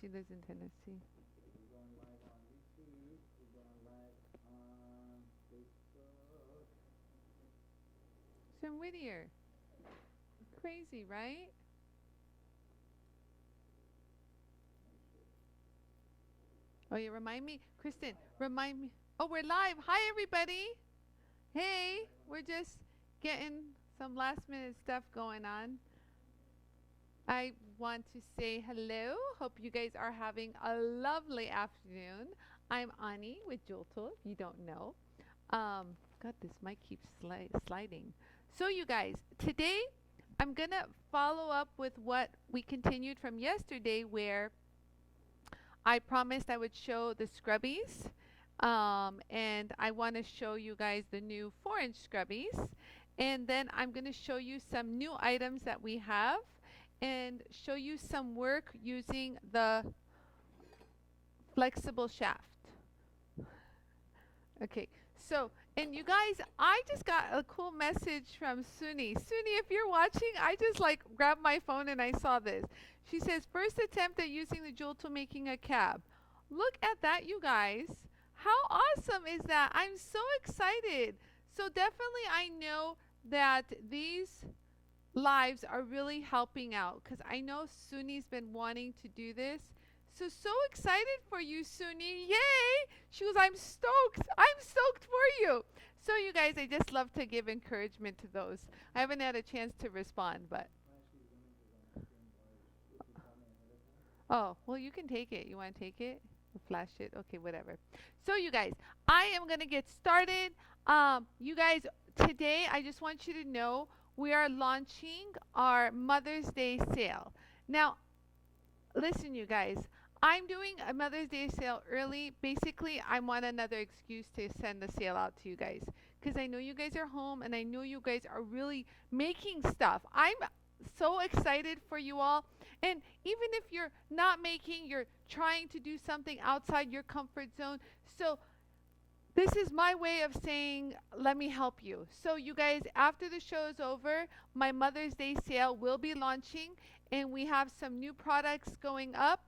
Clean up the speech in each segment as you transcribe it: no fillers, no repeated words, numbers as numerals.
She lives in Tennessee. We're going live on YouTube. We're going live on Facebook. Jim Whittier. Crazy, right? Oh, you remind me, Kristen. Remind me. Oh, we're live. Hi, everybody. Hey, we're just getting some last minute stuff going on. I want to say hello. Hope you guys are having a lovely afternoon. I'm Anie with JOOLTOOL, if you don't know. God, this mic keeps sliding. So, you guys, today I'm going to follow up with what we continued from yesterday, where I promised I would show the Scrubbies. And I want to show you guys the new 4-inch Scrubbies. And then I'm going to show you some new items that we have and show you some work using the flexible shaft. Okay, so, and you guys, I just got a cool message from Suni. Suni, if you're watching, I just like grabbed my phone and I saw this. She says, first attempt at using the JOOL tool making a cab. Look at that, you guys. How awesome is that? I'm so excited. So definitely I know that these lives are really helping out because I know Suni's been wanting to do this. So excited for you, Suni. Yay! She goes, I'm stoked. I'm stoked for you. So you guys, I just love to give encouragement to those. I haven't had a chance to respond, but oh, well, you can take it. You want to take it? Flash it? Okay, whatever. So you guys, I am going to get started. You guys, today I just want you to know we are launching our Mother's Day sale. Now, listen, you guys, I'm doing a Mother's Day sale early. Basically, I want another excuse to send the sale out to you guys because I know you guys are home and I know you guys are really making stuff. I'm so excited for you all. And even if you're not making, you're trying to do something outside your comfort zone. So this is my way of saying, let me help you. So you guys, after the show is over, my Mother's Day sale will be launching and we have some new products going up.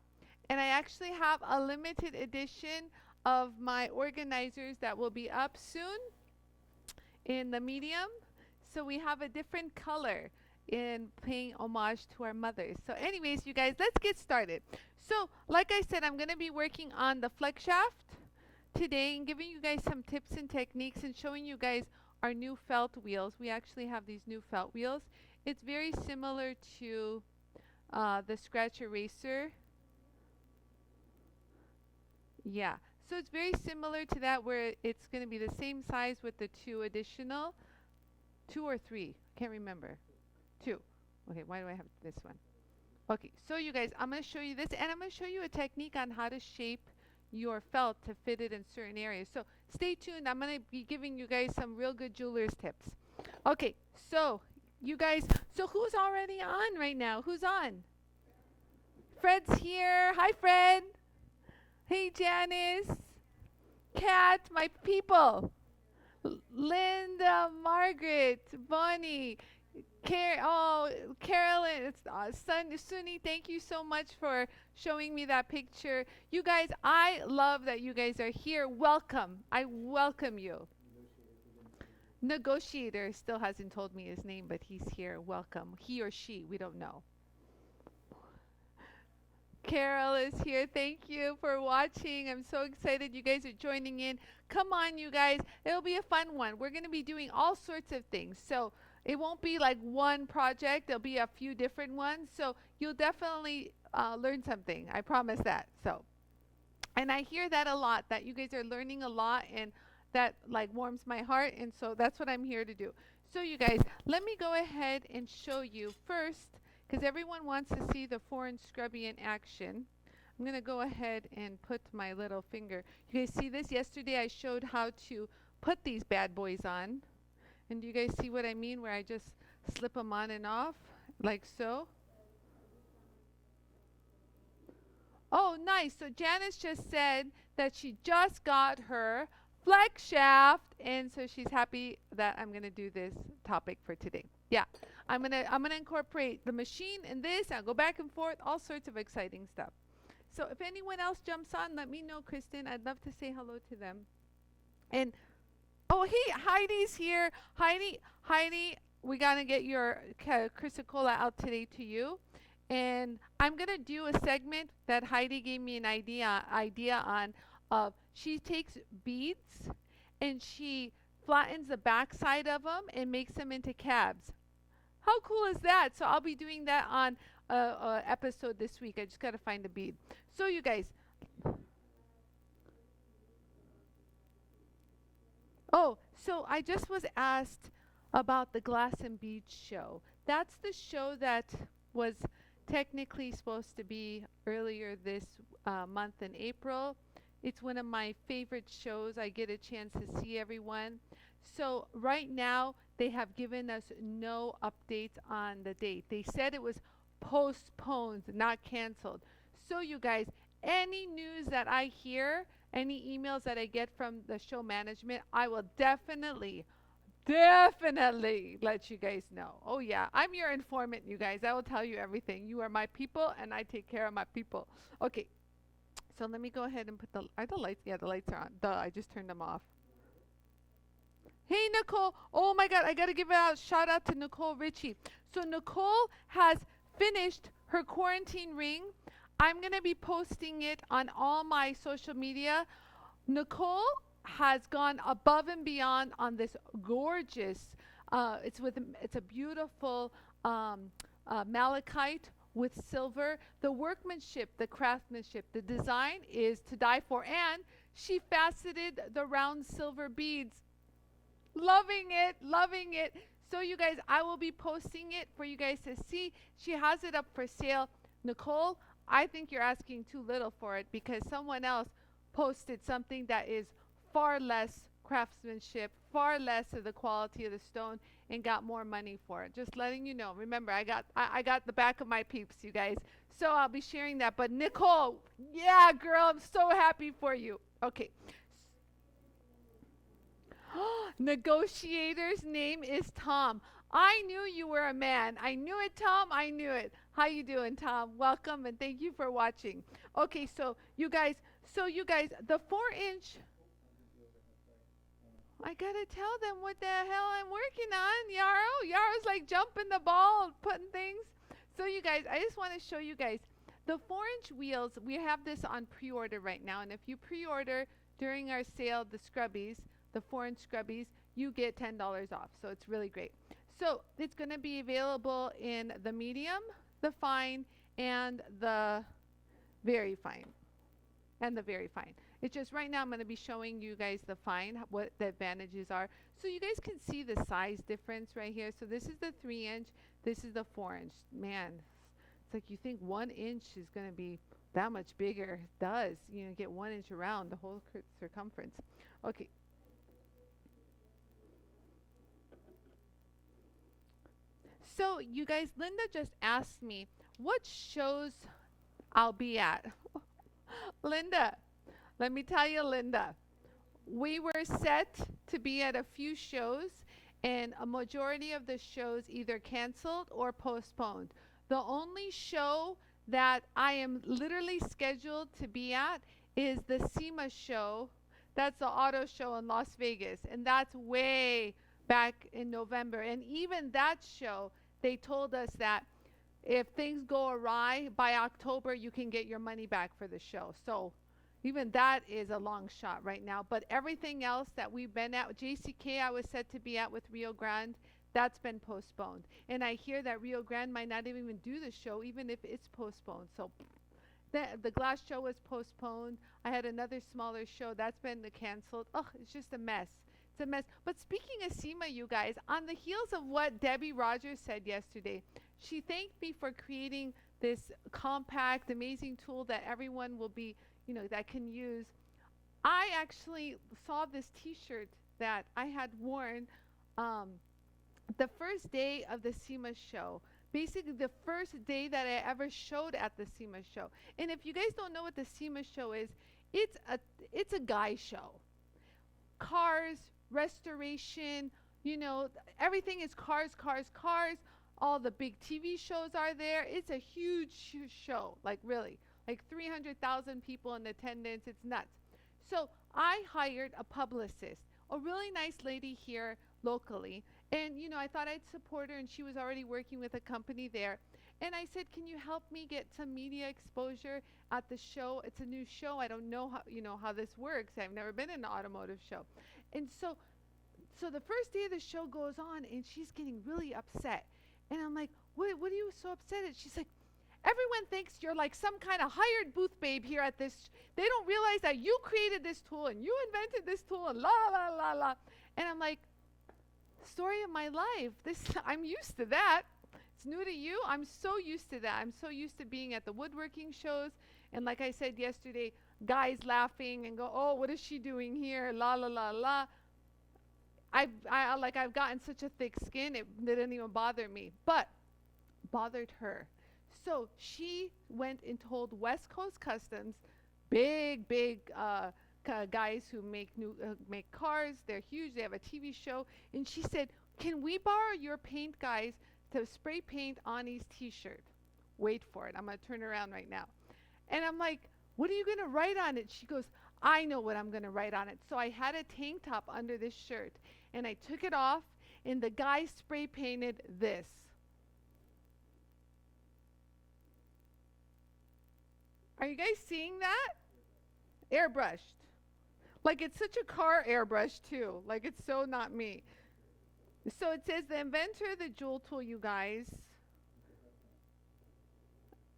And I actually have a limited edition of my organizers that will be up soon in the medium. So we have a different color in paying homage to our mothers. So anyways, you guys, let's get started. So like I said, I'm going to be working on the flex shaft today and giving you guys some tips and techniques and showing you guys our new felt wheels. We actually have these new felt wheels. It's very similar to the scratch eraser. Yeah, so it's very similar to that where it's going to be the same size with the two additional, two or three, can't remember, two. Okay, why do I have this one? Okay, so you guys, I'm going to show you this and I'm going to show you a technique on how to shape your felt to fit it in certain areas. So stay tuned. I'm going to be giving you guys some real good jeweler's tips. Okay, so you guys, so who's already on right now? Who's on? Fred's here. Hi, Fred. Hey, Janice. Kat, my people. Linda, Margaret, Bonnie, Carolyn, it's Suni, thank you so much for showing me that picture. You guys, I love that you guys are here. Welcome. I welcome you. Negotiator still hasn't told me his name, but he's here. Welcome. He or she, we don't know. Carol is here. Thank you for watching. I'm so excited you guys are joining in. Come on, you guys. It'll be a fun one. We're going to be doing all sorts of things. So it won't be like one project. There'll be a few different ones. So you'll definitely learn something. I promise that. So, and I hear that a lot, that you guys are learning a lot, and that like warms my heart. And so that's what I'm here to do. So you guys, let me go ahead and show you first, because everyone wants to see the 4-inch Scrubby in action. I'm going to go ahead and put my little finger. You guys see this? Yesterday I showed how to put these bad boys on. And do you guys see what I mean, where I just slip them on and off like so? Oh, nice. So Janice just said that she just got her flex shaft, and so she's happy that I'm going to do this topic for today. Yeah, I'm gonna incorporate the machine in this. I'll go back and forth, all sorts of exciting stuff. So if anyone else jumps on, let me know, Kristen. I'd love to say hello to them. And oh, hey, Heidi's here. Heidi, we gotta get your Chrysicola out today to you. And I'm gonna do a segment that Heidi gave me an idea on. She takes beads and she flattens the backside of them and makes them into cabs. How cool is that? So I'll be doing that on a episode this week. I just gotta find a bead. So you guys, oh, so I just was asked about the Glass and Beads show. That's the show that was technically supposed to be earlier this month in April. It's one of my favorite shows. I get a chance to see everyone. So right now they have given us no updates on the date. They said it was postponed, not canceled. So you guys, any news that I hear, any emails that I get from the show management, I will definitely let you guys know. Oh yeah, I'm your informant, you guys. I will tell you everything. You are my people and I take care of my people. Okay. So let me go ahead and put are the lights? Yeah, the lights are on. Duh, I just turned them off. Hey Nicole. Oh my god, I got to give a shout out to Nicole Ritchie. So Nicole has finished her quarantine ring. I'm going to be posting it on all my social media. Nicole has gone above and beyond on this gorgeous it's a beautiful malachite with silver. The workmanship, the craftsmanship, the design is to die for, and she faceted the round silver beads. Loving it, loving it. So you guys, I will be posting it for you guys to see. She has it up for sale. Nicole, I think you're asking too little for it because someone else posted something that is far less craftsmanship, far less of the quality of the stone, and got more money for it. Just letting you know. Remember, I got the back of my peeps, you guys. So I'll be sharing that. But Nicole, yeah, girl, I'm so happy for you. Okay. Negotiator's name is Tom. I knew you were a man. I knew it, Tom. I knew it. How you doing, Tom? Welcome and thank you for watching. Okay, so you guys, the 4-inch. I gotta tell them what the hell I'm working on, Yarrow. Yarrow's like jumping the ball, putting things. So you guys, I just want to show you guys the 4-inch wheels. We have this on pre-order right now, and if you pre-order during our sale, the Scrubbies, the 4-inch Scrubbies, you get $10 off. So it's really great. So it's going to be available in the medium, the fine, and the very fine. And the very fine. It's just right now I'm going to be showing you guys the fine, what the advantages are. So you guys can see the size difference right here. So this is the 3-inch, this is the 4-inch. Man, it's like you think 1 inch is going to be that much bigger. It does. You know, get 1 inch around the whole circumference. Okay. So you guys, Linda just asked me what shows I'll be at. Linda, let me tell you, Linda, we were set to be at a few shows, and a majority of the shows either canceled or postponed. The only show that I am literally scheduled to be at is the SEMA show. That's the auto show in Las Vegas, and that's way back in November. And even that show, they told us that if things go awry by October, you can get your money back for the show. So even that is a long shot right now. But everything else that we've been at, JCK I was set to be at with Rio Grande, that's been postponed. And I hear that Rio Grande might not even do the show, even if it's postponed. So the glass show was postponed. I had another smaller show that's been canceled. Oh, it's just a mess. It's a mess. But speaking of SEMA, you guys, on the heels of what Debbie Rogers said yesterday, she thanked me for creating this compact, amazing tool that everyone will be, you know, that can use. I actually saw this T-shirt that I had worn the first day of the SEMA show. Basically, the first day that I ever showed at the SEMA show. And if you guys don't know what the SEMA show is, it's a guy show. Cars, restoration, you know, everything is cars, cars, cars. All the big TV shows are there. It's a huge show, like really. like 300,000 people in attendance. It's nuts. So I hired a publicist, a really nice lady here locally. And, I thought I'd support her, and she was already working with a company there. And I said, can you help me get some media exposure at the show? It's a new show. I don't know how this works. I've never been in an automotive show. And so the first day of the show goes on, and she's getting really upset. And I'm like, what are you so upset at? She's like, everyone thinks you're like some kind of hired booth babe here at this. They don't realize that you created this tool and you invented this tool and la la la la. And I'm like, story of my life. I'm used to that. It's new to you. I'm so used to that. I'm so used to being at the woodworking shows, and like I said yesterday, guys laughing and go, oh, what is she doing here? La la la la. I've gotten such a thick skin, it didn't even bother me, but bothered her. So she went and told West Coast Customs, big guys who make cars. They're huge. They have a TV show, and she said, can we borrow your paint guys to spray paint Anie's t-shirt? Wait for it. I'm going to turn around right now. And I'm like, what are you going to write on it? She goes, I know what I'm going to write on it. So I had a tank top under this shirt, and I took it off, and the guy spray painted this. Are you guys seeing that? Airbrushed. Like, it's such a car airbrush too. Like, it's so not me. So it says the inventor of the JOOL tool, you guys.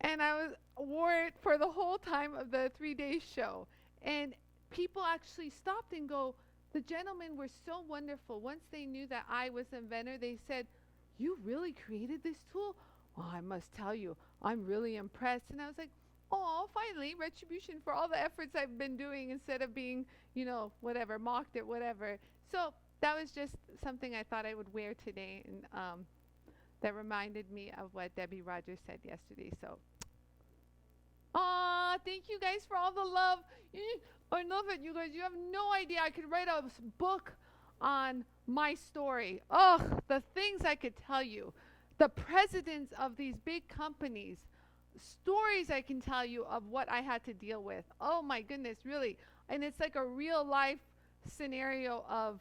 And I wore it for the whole time of the 3-day show. And people actually stopped and go, the gentlemen were so wonderful. Once they knew that I was the inventor, they said, you really created this tool? Well, I must tell you, I'm really impressed. And I was like, oh, finally, retribution for all the efforts I've been doing instead of being, whatever, mocked or whatever. So that was just something I thought I would wear today, and that reminded me of what Debbie Rogers said yesterday. So, thank you guys for all the love. I love it, you guys. You have no idea. I could write a book on my story. Oh, the things I could tell you. The presidents of these big companies. Stories I can tell you of what I had to deal with. Oh my goodness, really. And it's like a real life scenario of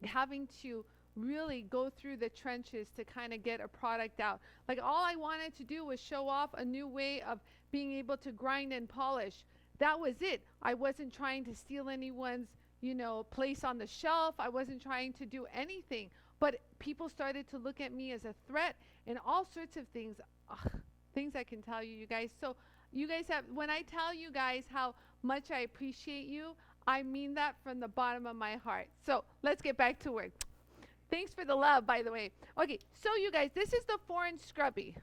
having to really go through the trenches to kind of get a product out. Like, all I wanted to do was show off a new way of being able to grind and polish. That was it. I wasn't trying to steal anyone's, place on the shelf. I wasn't trying to do anything. But people started to look at me as a threat and all sorts of things. Ugh, things I can tell you, you guys. So you guys when I tell you guys how much I appreciate you, I mean that from the bottom of my heart. So let's get back to work. Thanks for the love, by the way. Okay, so you guys, this is the 4-inch Scrubby.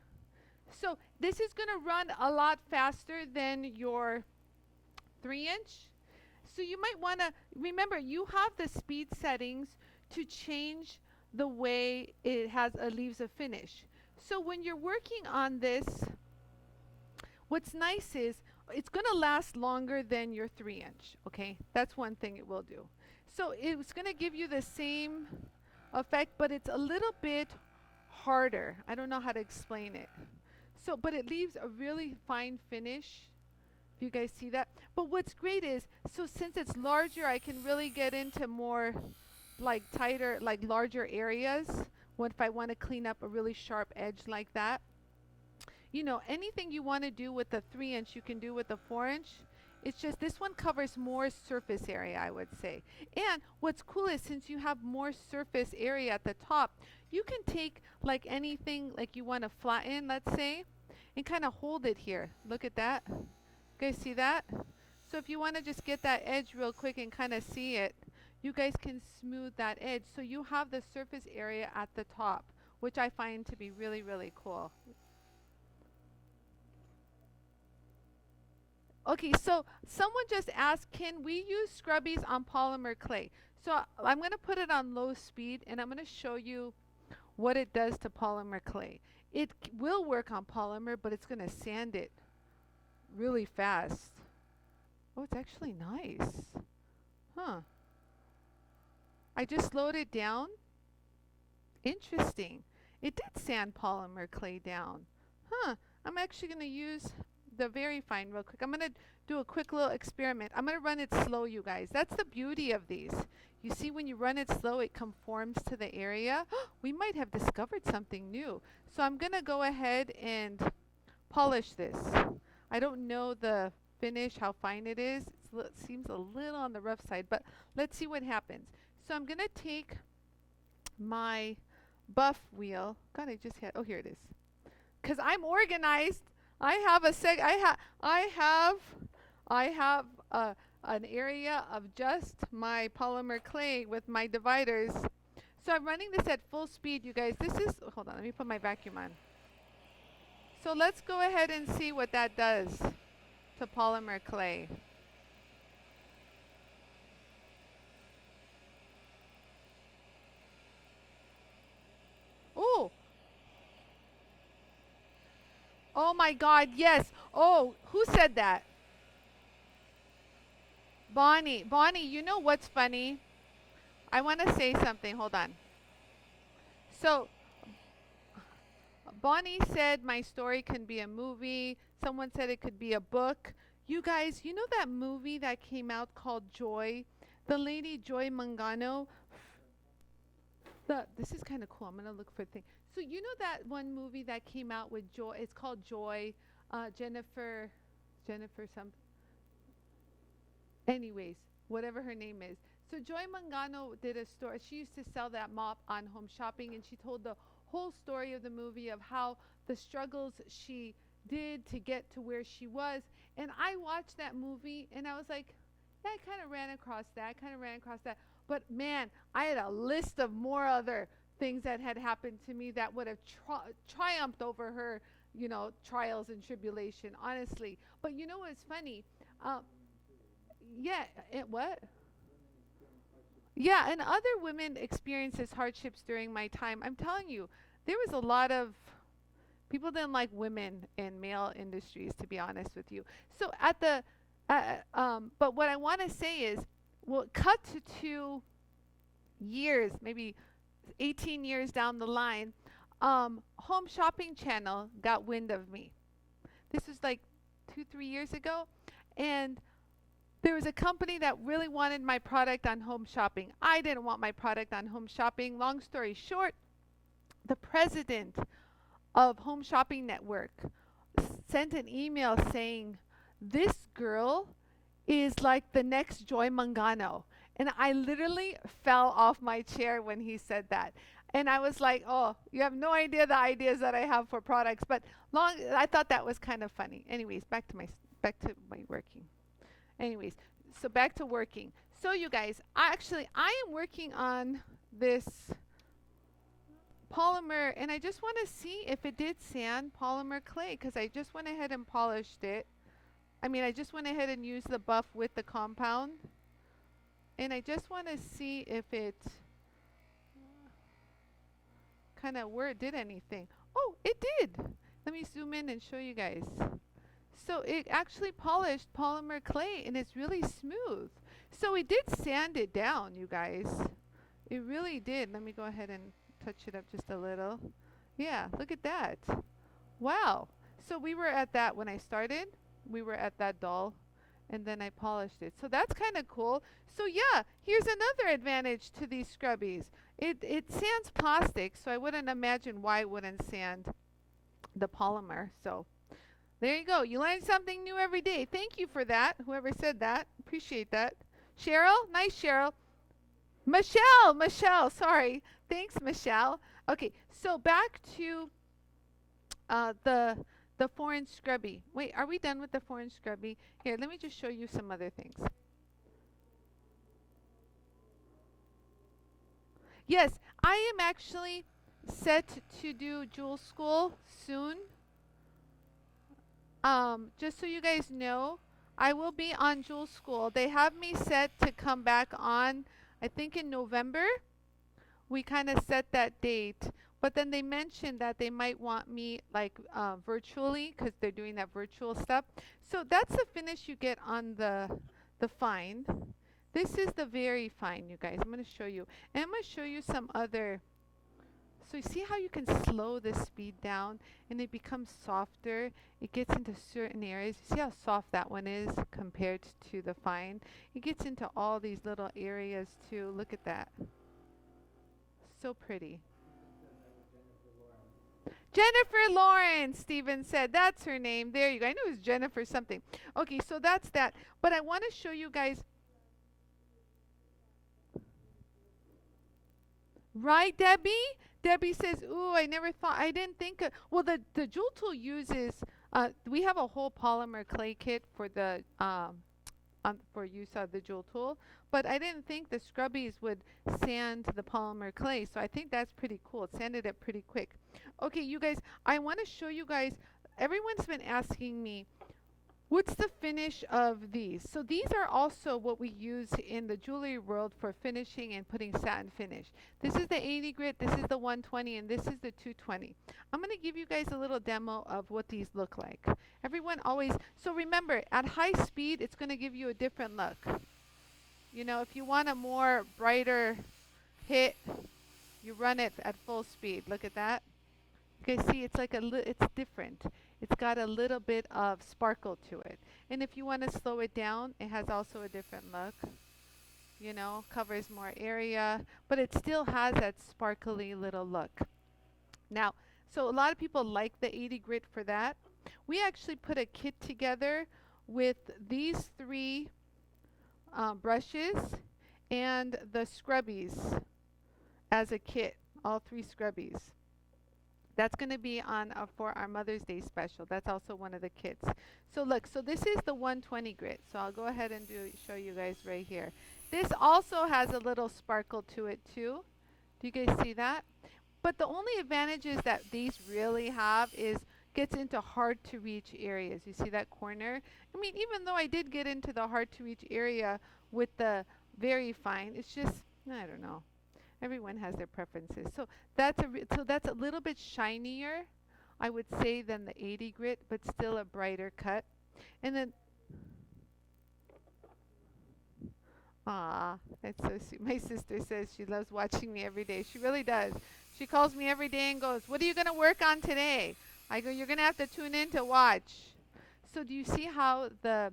So this is going to run a lot faster than your 3-inch. So you might want to remember, you have the speed settings to change the way it leaves a finish. So when you're working on this, what's nice is it's going to last longer than your 3-inch, okay? That's one thing it will do. So it's going to give you the same effect, but it's a little bit harder. I don't know how to explain it. So, but it leaves a really fine finish, if you guys see that. But what's great is, so since it's larger, I can really get into more like tighter, like larger areas. If I want to clean up a really sharp edge like that. Anything you want to do with the 3-inch, you can do with the 4-inch. It's just this one covers more surface area, I would say. And what's cool is, since you have more surface area at the top, you can take like anything like you want to flatten, let's say, and kind of hold it here. Look at that. You guys see that? So if you want to just get that edge real quick and kind of see it, you guys can smooth that edge. So you have the surface area at the top, which I find to be really, really cool. Okay, so someone just asked, can we use Scrubbies on polymer clay? So I'm going to put it on low speed, and I'm going to show you what it does to polymer clay. It will work on polymer, but it's going to sand it really fast. Oh, it's actually nice. Huh. I just slowed it down. Interesting. It did sand polymer clay down. Huh. I'm actually going to use the very fine real quick. I'm going to do a quick little experiment. I'm going to run it slow, you guys. That's the beauty of these. You see, when you run it slow, it conforms to the area. We might have discovered something new. So I'm going to go ahead and polish this. I don't know the finish, how fine it is. It seems a little on the rough side, but let's see what happens. So I'm going to take my buff wheel. God, I just had, oh, here it is. Because I'm organized. I have an area of just my polymer clay with my dividers. So I'm running this at full speed, you guys. This is, hold on, let me put my vacuum on. So let's go ahead and see what that does to polymer clay. Oh, oh my God, yes. Oh, who said that? Bonnie. Bonnie, you know what's funny? I want to say something. Hold on. So, Bonnie said my story can be a movie. Someone said it could be a book. You guys, you know that movie that came out called Joy? The lady Joy Mangano. This is kind of cool. I'm going to look for things. So, you know that one movie that came out with Joy? It's called Joy. Jennifer something. Anyways, whatever her name is. So Joy Mangano did a story. She used to sell that mop on Home Shopping, and she told the whole story of the movie of how the struggles she did to get to where she was. And I watched that movie, and I was like, yeah, I kind of ran across that. But man, I had a list of more other things that had happened to me that would have triumphed over her, you know, trials and tribulation, honestly. But you know what's funny? Yeah, what? Yeah, and other women experiences hardships during my time. I'm telling you, there was a lot of people didn't like women in male industries, to be honest with you. So but what I want to say is, well, cut to 2 years, maybe 18 years down the line, Home Shopping Channel got wind of me. This was like 2, 3 years ago, and there was a company that really wanted my product on Home Shopping. I didn't want my product on Home Shopping. Long story short, the president of Home Shopping Network sent an email saying, this girl is like the next Joy Mangano. And I literally fell off my chair when he said that. And I was like, oh, you have no idea the ideas that I have for products. But I thought that was kind of funny. Anyways, back to my working. Anyways, so back to working. So you guys, I am working on this polymer, and I just want to see if it did sand polymer clay, because I just went ahead and polished it. I just went ahead and used the buff with the compound, and I just want to see if it kind of where it did anything. Oh, it did. Let me zoom in and show you guys. So it actually polished polymer clay, and it's really smooth. So it did sand it down, you guys. It really did. Let me go ahead and touch it up just a little. Yeah, look at that. Wow. So we were at that when I started. We were at that dull, and then I polished it. So that's kind of cool. So yeah, here's another advantage to these scrubbies. It sands plastic, so I wouldn't imagine why it wouldn't sand the polymer. So there you go. You learn something new every day. Thank you for that, whoever said that. Appreciate that. Cheryl? Nice, Cheryl. Michelle, sorry. Thanks, Michelle. Okay, so back to the foreign scrubby. Wait, are we done with the foreign scrubby? Here, let me just show you some other things. Yes, I am actually set to do Jewel School soon. Just so you guys know, I will be on Jewel School. They have me set to come back on, I think in November. We kind of set that date. But then they mentioned that they might want me like virtually, because they're doing that virtual stuff. So that's the finish you get on the fine. This is the very fine, you guys. I'm going to show you. And I'm going to show you some other So you see how you can slow the speed down and it becomes softer. It gets into certain areas. You see how soft that one is compared to the fine? It gets into all these little areas too. Look at that. So pretty. Jennifer Lawrence, Steven said. That's her name. There you go. I knew it was Jennifer something. Okay, so that's that. But I want to show you guys. Right, Debbie? Debbie says, ooh, I never thought, I didn't think, well, the Jewel Tool uses, we have a whole polymer clay kit for the, for use of the Jewel Tool, but I didn't think the Scrubbies would sand the polymer clay, so I think that's pretty cool. It sanded it pretty quick. Okay, you guys, I want to show you guys, everyone's been asking me, what's the finish of these? So these are also what we use in the jewelry world for finishing and putting satin finish. This is the 80 grit, this is the 120, and this is the 220. I'm going to give you guys a little demo of what these look like. Everyone always, so remember, at high speed, it's going to give you a different look. You know, if you want a more brighter hit, you run it at full speed. Look at that. You guys see, it's like it's different. It's got a little bit of sparkle to it. And if you want to slow it down, it has also a different look. You know, covers more area, but it still has that sparkly little look. Now, so a lot of people like the 80 grit for that. We actually put a kit together with these three brushes and the Scrubbies as a kit, all three Scrubbies. That's going to be on for our Mother's Day special. That's also one of the kits. So look, so this is the 120 grit. So I'll go ahead and show you guys right here. This also has a little sparkle to it too. Do you guys see that? But the only advantages that these really have is gets into hard to reach areas. You see that corner? I mean, even though I did get into the hard to reach area with the very fine, it's just, I don't know. Everyone has their preferences. So that's a little bit shinier, I would say, than the 80 grit, but still a brighter cut. And then, that's so sweet. My sister says she loves watching me every day. She really does. She calls me every day and goes, "What are you going to work on today?" I go, "You're going to have to tune in to watch." So do you see how the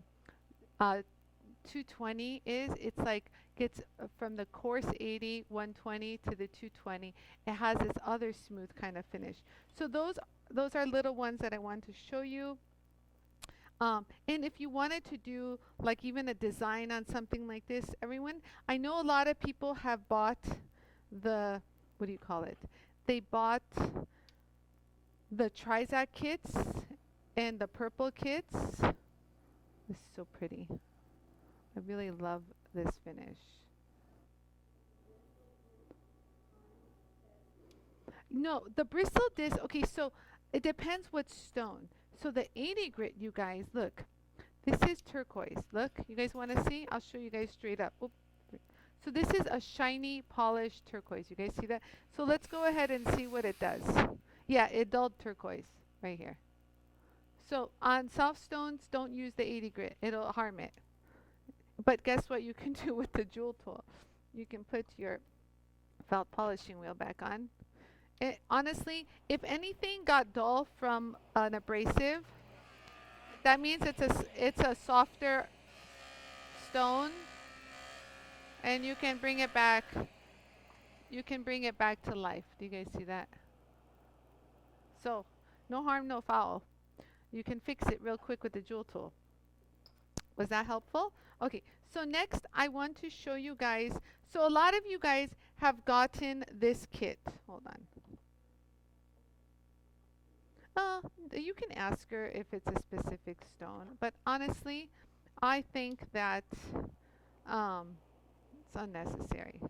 220 is? It's like gets from the coarse 80, 120 to the 220. It has this other smooth kind of finish. So those are little ones that I want to show you. And if you wanted to do like even a design on something like this, everyone, I know a lot of people have bought the, what do you call it? They bought the Trizac kits and the purple kits. This is so pretty. I really love this finish. No, the bristle disc, okay, so it depends what stone. So the 80 grit, you guys, look. This is turquoise. Look, you guys want to see? I'll show you guys straight up. Oop. So this is a shiny, polished turquoise. You guys see that? So let's go ahead and see what it does. Yeah, it dulled turquoise right here. So on soft stones, don't use the 80 grit. It'll harm it. But guess what you can do with the Jewel Tool? You can put your felt polishing wheel back on. Honestly, if anything got dull from an abrasive, that means it's a softer stone, and you can bring it back. You can bring it back to life. Do you guys see that? So, no harm, no foul. You can fix it real quick with the Jewel Tool. Was that helpful? Okay, so next I want to show you guys. So a lot of you guys have gotten this kit. Hold on. You can ask her if it's a specific stone, but honestly, I think that it's unnecessary.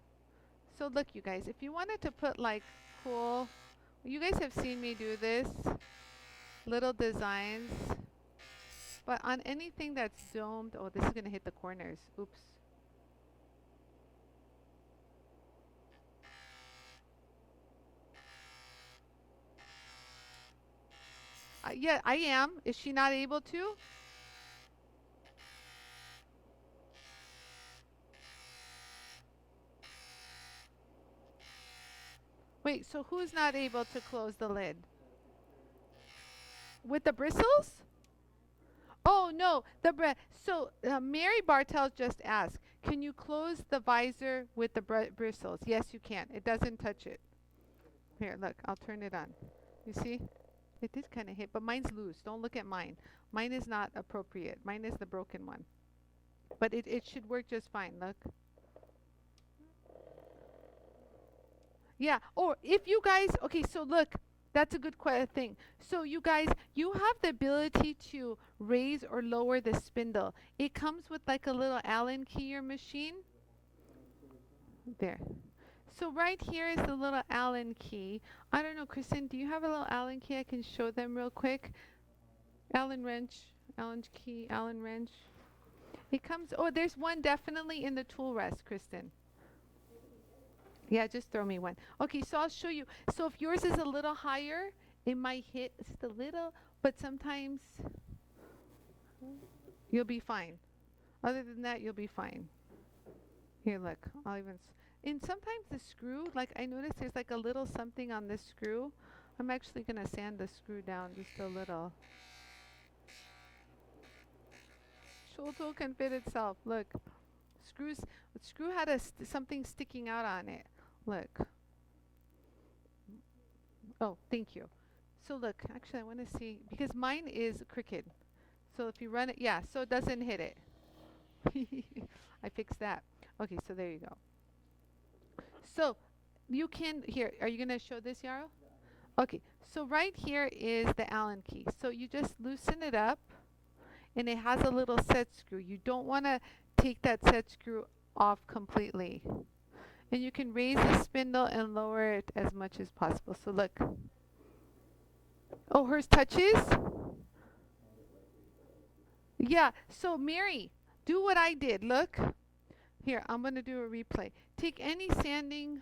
So look, you guys, if you wanted to put like cool, you guys have seen me do this, little designs, but on anything that's domed, oh, this is going to hit the corners. Oops. Yeah, I am. Is she not able to? Wait, so who's not able to close the lid? With the bristles? Oh no, so Mary Bartel just asked, can you close the visor with the bristles? Yes, you can. It doesn't touch it. Here, look, I'll turn it on. You see? It did kind of hit, but mine's loose. Don't look at mine. Mine is not appropriate. Mine is the broken one. But it should work just fine. Look. Yeah. Or if you guys, okay, so look, that's a good thing. So you guys, you have the ability to raise or lower the spindle. It comes with like a little Allen key, your machine. There. So right here is the little Allen key. I don't know, Kristen, do you have a little Allen key? I can show them real quick. Allen wrench, Allen key, Allen wrench. It comes, oh, there's one definitely in the tool rest, Kristen. Yeah, just throw me one. Okay, so I'll show you. So if yours is a little higher, it might hit just a little, but sometimes you'll be fine. Other than that, you'll be fine. Here, look. I'll even. And sometimes the screw, like I noticed there's like a little something on this screw. I'm actually going to sand the screw down just a little. JOOLTOOL can fit itself. Look. The screw had something sticking out on it. Look. Oh, thank you. So look, actually I want to see, because mine is crooked. So if you run it, yeah, so it doesn't hit it. I fixed that. Okay, so there you go. So you can, here, are you going to show this, Yarrow? Okay, so right here is the Allen key. So you just loosen it up, and it has a little set screw. You don't want to take that set screw off completely. And you can raise the spindle and lower it as much as possible. So look. Oh, hers touches? Yeah, so Mary, do what I did. Look. Here, I'm going to do a replay. Take any sanding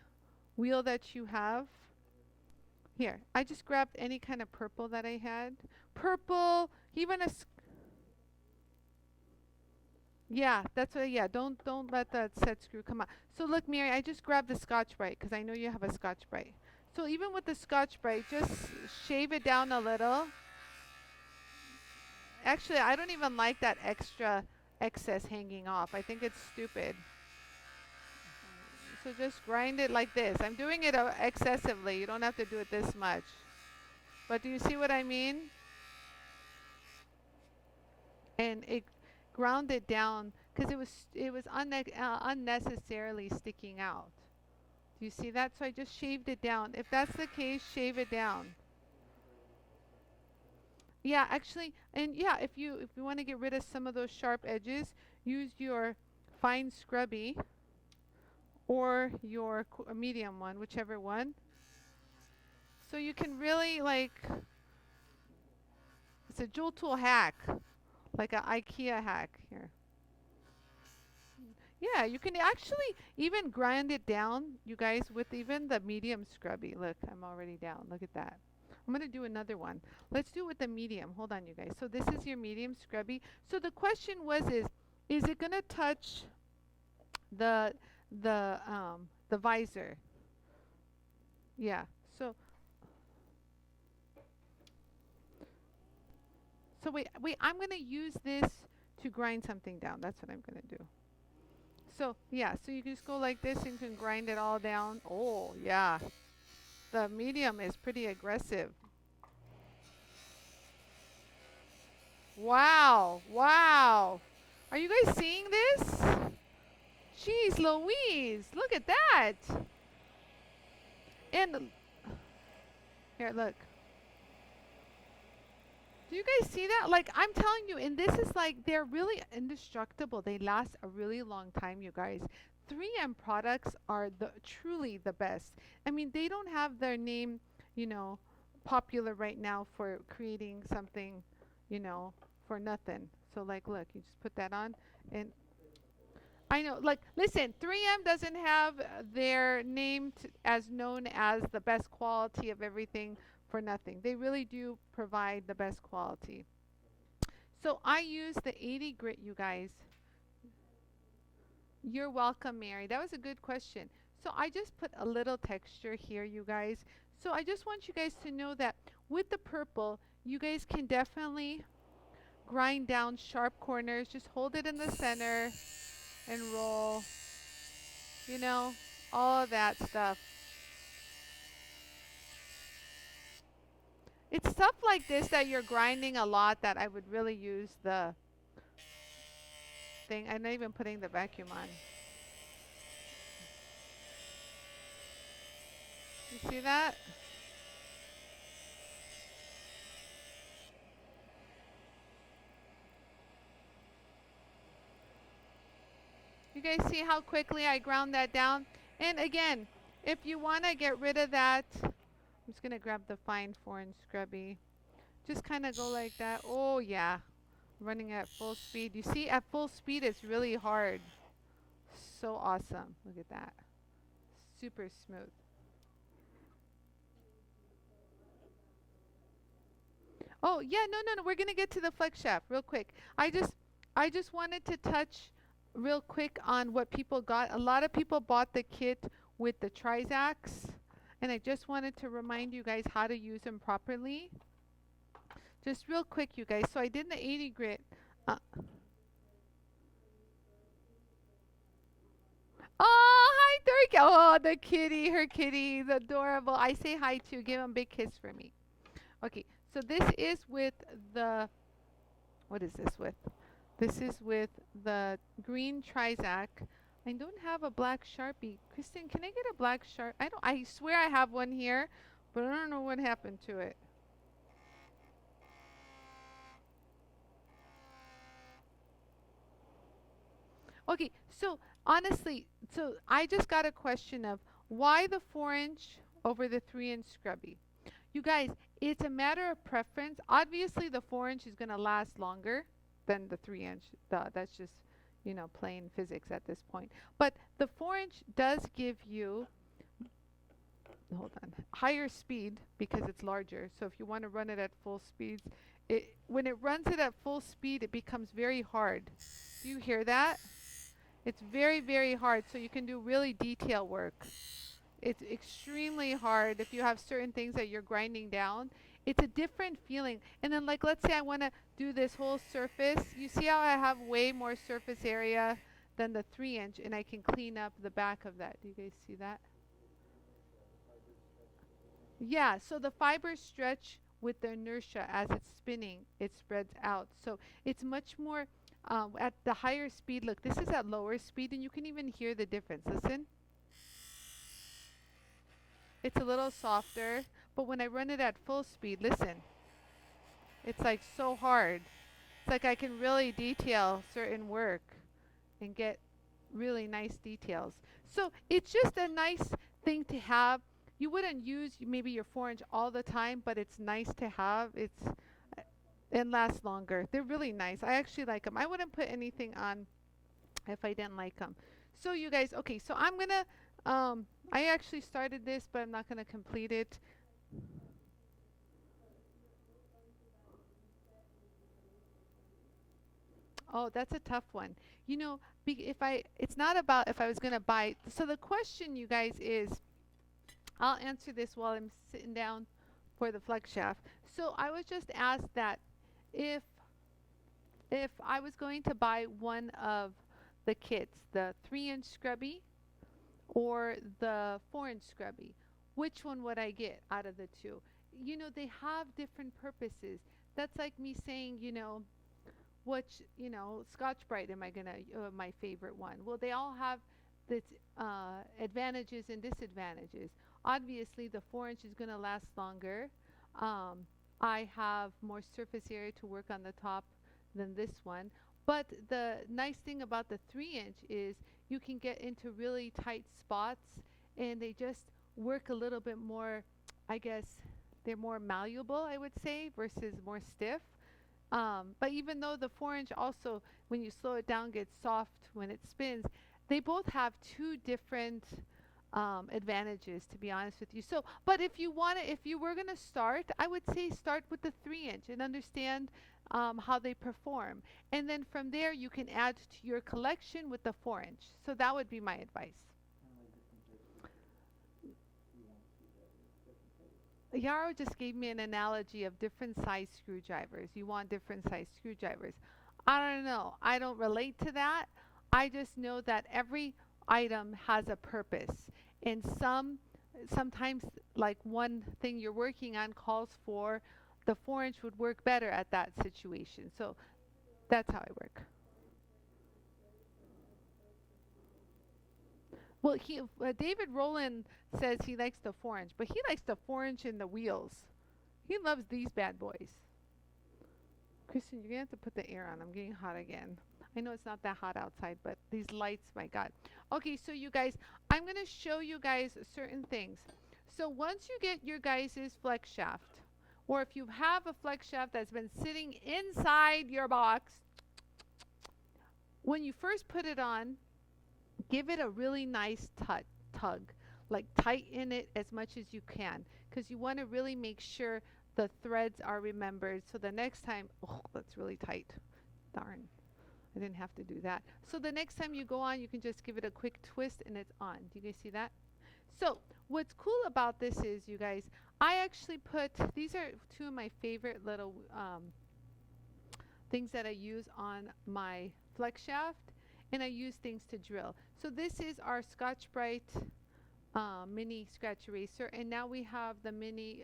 wheel that you have. Here, I just grabbed any kind of purple that I had. Purple, even a... Yeah, that's what, yeah, don't let that set screw come out. So look, Mary, I just grabbed the Scotch-Brite because I know you have a Scotch-Brite. So even with the Scotch-Brite, just shave it down a little. Actually, I don't even like that extra excess hanging off. I think it's stupid. So just grind it like this. I'm doing it excessively. You don't have to do it this much. But do you see what I mean? And it ground it down because it was unnecessarily sticking out. Do you see that? So I just shaved it down. If that's the case, shave it down. Yeah, actually, and yeah, if you want to get rid of some of those sharp edges, use your fine Scrubby or your medium one, whichever one. So you can really like, it's a JOOLTOOL hack, like an IKEA hack here. Yeah, you can actually even grind it down, you guys, with even the medium Scrubby. Look, I'm already down. Look at that. I'm going to do another one. Let's do it with the medium. Hold on, you guys. So this is your medium Scrubby. So the question was is it going to touch the visor? Yeah. So wait, I'm going to use this to grind something down. That's what I'm going to do. So, yeah, so you can just go like this and you can grind it all down. Oh, yeah. The medium is pretty aggressive. Wow. Wow. Are you guys seeing this? Jeez Louise. Look at that. And here, look. Do you guys see that? Like, I'm telling you, and this is like, they're really indestructible. They last a really long time, you guys. 3M products are truly the best. I mean, they don't have their name, you know, popular right now for creating something, you know, for nothing. So, like, look, you just put that on, and I know, like, listen, 3M doesn't have their name as known as the best quality of everything for nothing. They really do provide the best quality. So I use the 80 grit, you guys. You're welcome, Mary. That was a good question. So I just put a little texture here, you guys. So I just want you guys to know that with the purple, you guys can definitely grind down sharp corners. Just hold it in the center and roll, you know, all of that stuff. It's stuff like this that you're grinding a lot that I would really use the thing. I'm not even putting the vacuum on. You see that? You guys see how quickly I ground that down? And again, if you want to get rid of that, I'm just going to grab the fine foreign scrubby. Just kind of go like that. Oh, yeah. Running at full speed. You see, at full speed, it's really hard. So awesome. Look at that. Super smooth. Oh, yeah, no. We're going to get to the flex shaft real quick. I just wanted to touch real quick on what people got. A lot of people bought the kit with the Trizax, and I just wanted to remind you guys how to use them properly. Just real quick, you guys. So I did the 80 grit. Uh, oh, hi, Turkey. Oh, the kitty, her kitty, the adorable. I say hi too. Give him a big kiss for me. Okay, so this is with the, what is this with? This is with the green Trizac. I don't have a black Sharpie. Kristen, can I get a black Sharpie? I swear I have one here, but I don't know what happened to it. Okay, so honestly, so I just got a question of why the 4-inch over the 3-inch Scrubby? You guys, it's a matter of preference. Obviously, the 4-inch is going to last longer than the 3-inch. That's just, plain physics at this point. But the 4-inch does give you, hold on, higher speed because it's larger. So if you want to run it at full speeds, when it runs it at full speed, it becomes very hard. Do you hear that? It's very, very hard. So you can do really detail work. It's extremely hard if you have certain things that you're grinding down. It's a different feeling. And then, like, let's say I want to do this whole surface. You see how I have way more surface area than the 3-inch, and I can clean up the back of that. Do you guys see that? Yeah, so the fibers stretch with the inertia as it's spinning, it spreads out. So it's much more at the higher speed. Look, this is at lower speed, and you can even hear the difference. Listen. It's a little softer, but when I run it at full speed, listen, it's like so hard. It's like I can really detail certain work and get really nice details. So it's just a nice thing to have. You wouldn't use maybe your 4-inch all the time, but it's nice to have. And lasts longer. They're really nice. I actually like them. I wouldn't put anything on if I didn't like them. So you guys, okay, so I'm gonna I actually started this, but I'm not gonna complete it. Oh, that's a tough one. If it's not about if I was gonna buy. So the question, you guys, is I'll answer this while I'm sitting down for the flex shaft. So I was just asked that if I was going to buy one of the kits, the 3-inch Scrubby or the 4-inch Scrubby, which one would I get out of the two? They have different purposes. That's like me saying, which, Scotch-Brite am I gonna my favorite one? Well, they all have its advantages and disadvantages. Obviously, the 4-inch is gonna last longer. Um, I have more surface area to work on the top than this one. But the nice thing about the 3-inch is you can get into really tight spots, and they just work a little bit more, I guess, they're more malleable, I would say, versus more stiff. But even though the 4-inch also, when you slow it down, gets soft when it spins, they both have two different advantages, to be honest with you. So, but if you were gonna start, I would say start with the 3-inch and understand how they perform, and then from there you can add to your collection with the 4-inch. So that would be my advice. Yarrow just gave me an analogy of different size screwdrivers. You want different size screwdrivers. I don't know. I don't relate to that. I just know that every item has a purpose. And sometimes like one thing you're working on calls for the 4-inch would work better at that situation. So that's how I work. Well, David Rowland says he likes the 4-inch, but he likes the 4-inch in the wheels. He loves these bad boys. Kristen, you're gonna have to put the air on. I'm getting hot again. I know it's not that hot outside, but these lights, my God. Okay, so you guys, I'm gonna show you guys certain things. So once you get your guys' flex shaft, or if you have a flex shaft that's been sitting inside your box, when you first put it on, give it a really nice tug. Like tighten it as much as you can, because you want to really make sure the threads are remembered. So the next time, oh, that's really tight. Darn, I didn't have to do that. So the next time you go on, you can just give it a quick twist and it's on. Do you guys see that? So what's cool about this is, you guys, I actually put, these are two of my favorite little things that I use on my flex shaft, and I use things to drill. So this is our Scotch-Brite mini scratch eraser, and now we have the mini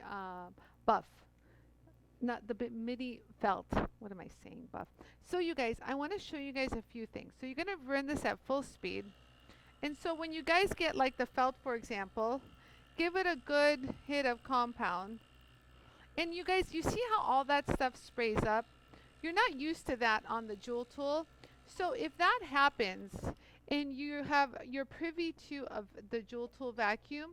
buff, not the mini felt. What am I saying, buff? So you guys, I want to show you guys a few things. So you're gonna run this at full speed, and so when you guys get like the felt, for example, give it a good hit of compound, and you guys, you see how all that stuff sprays up? You're not used to that on the Jool tool. So if that happens and you're privy to the Jool tool vacuum,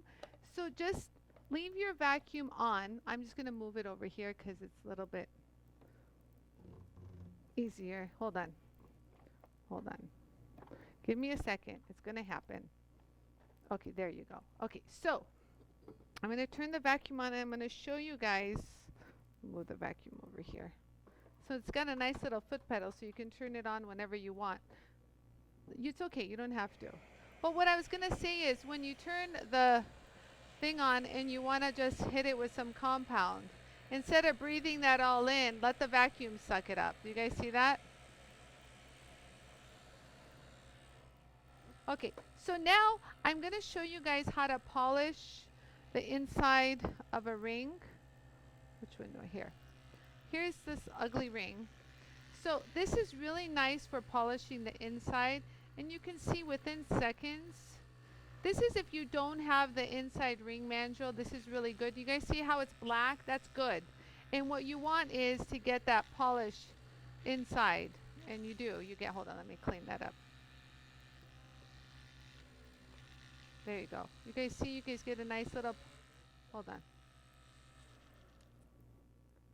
so just leave your vacuum on. I'm just going to move it over here because it's a little bit easier. Hold on. Hold on. Give me a second. It's going to happen. Okay, there you go. Okay, so I'm going to turn the vacuum on and I'm going to show you guys. Move the vacuum over here. So it's got a nice little foot pedal, so you can turn it on whenever you want. It's okay, you don't have to. But what I was going to say is, when you turn the thing on and you want to just hit it with some compound, instead of breathing that all in, let the vacuum suck it up. Do you guys see that? Okay, so now I'm going to show you guys how to polish the inside of a ring. Which one do I hear? Here's this ugly ring. So this is really nice for polishing the inside, and you can see within seconds. This is if you don't have the inside ring manual. This is really good. You guys see how it's black? That's good. And what you want is to get that polish inside, and you do. You get, hold on, let me clean that up. There you go. You guys see, you guys get a nice little, hold on.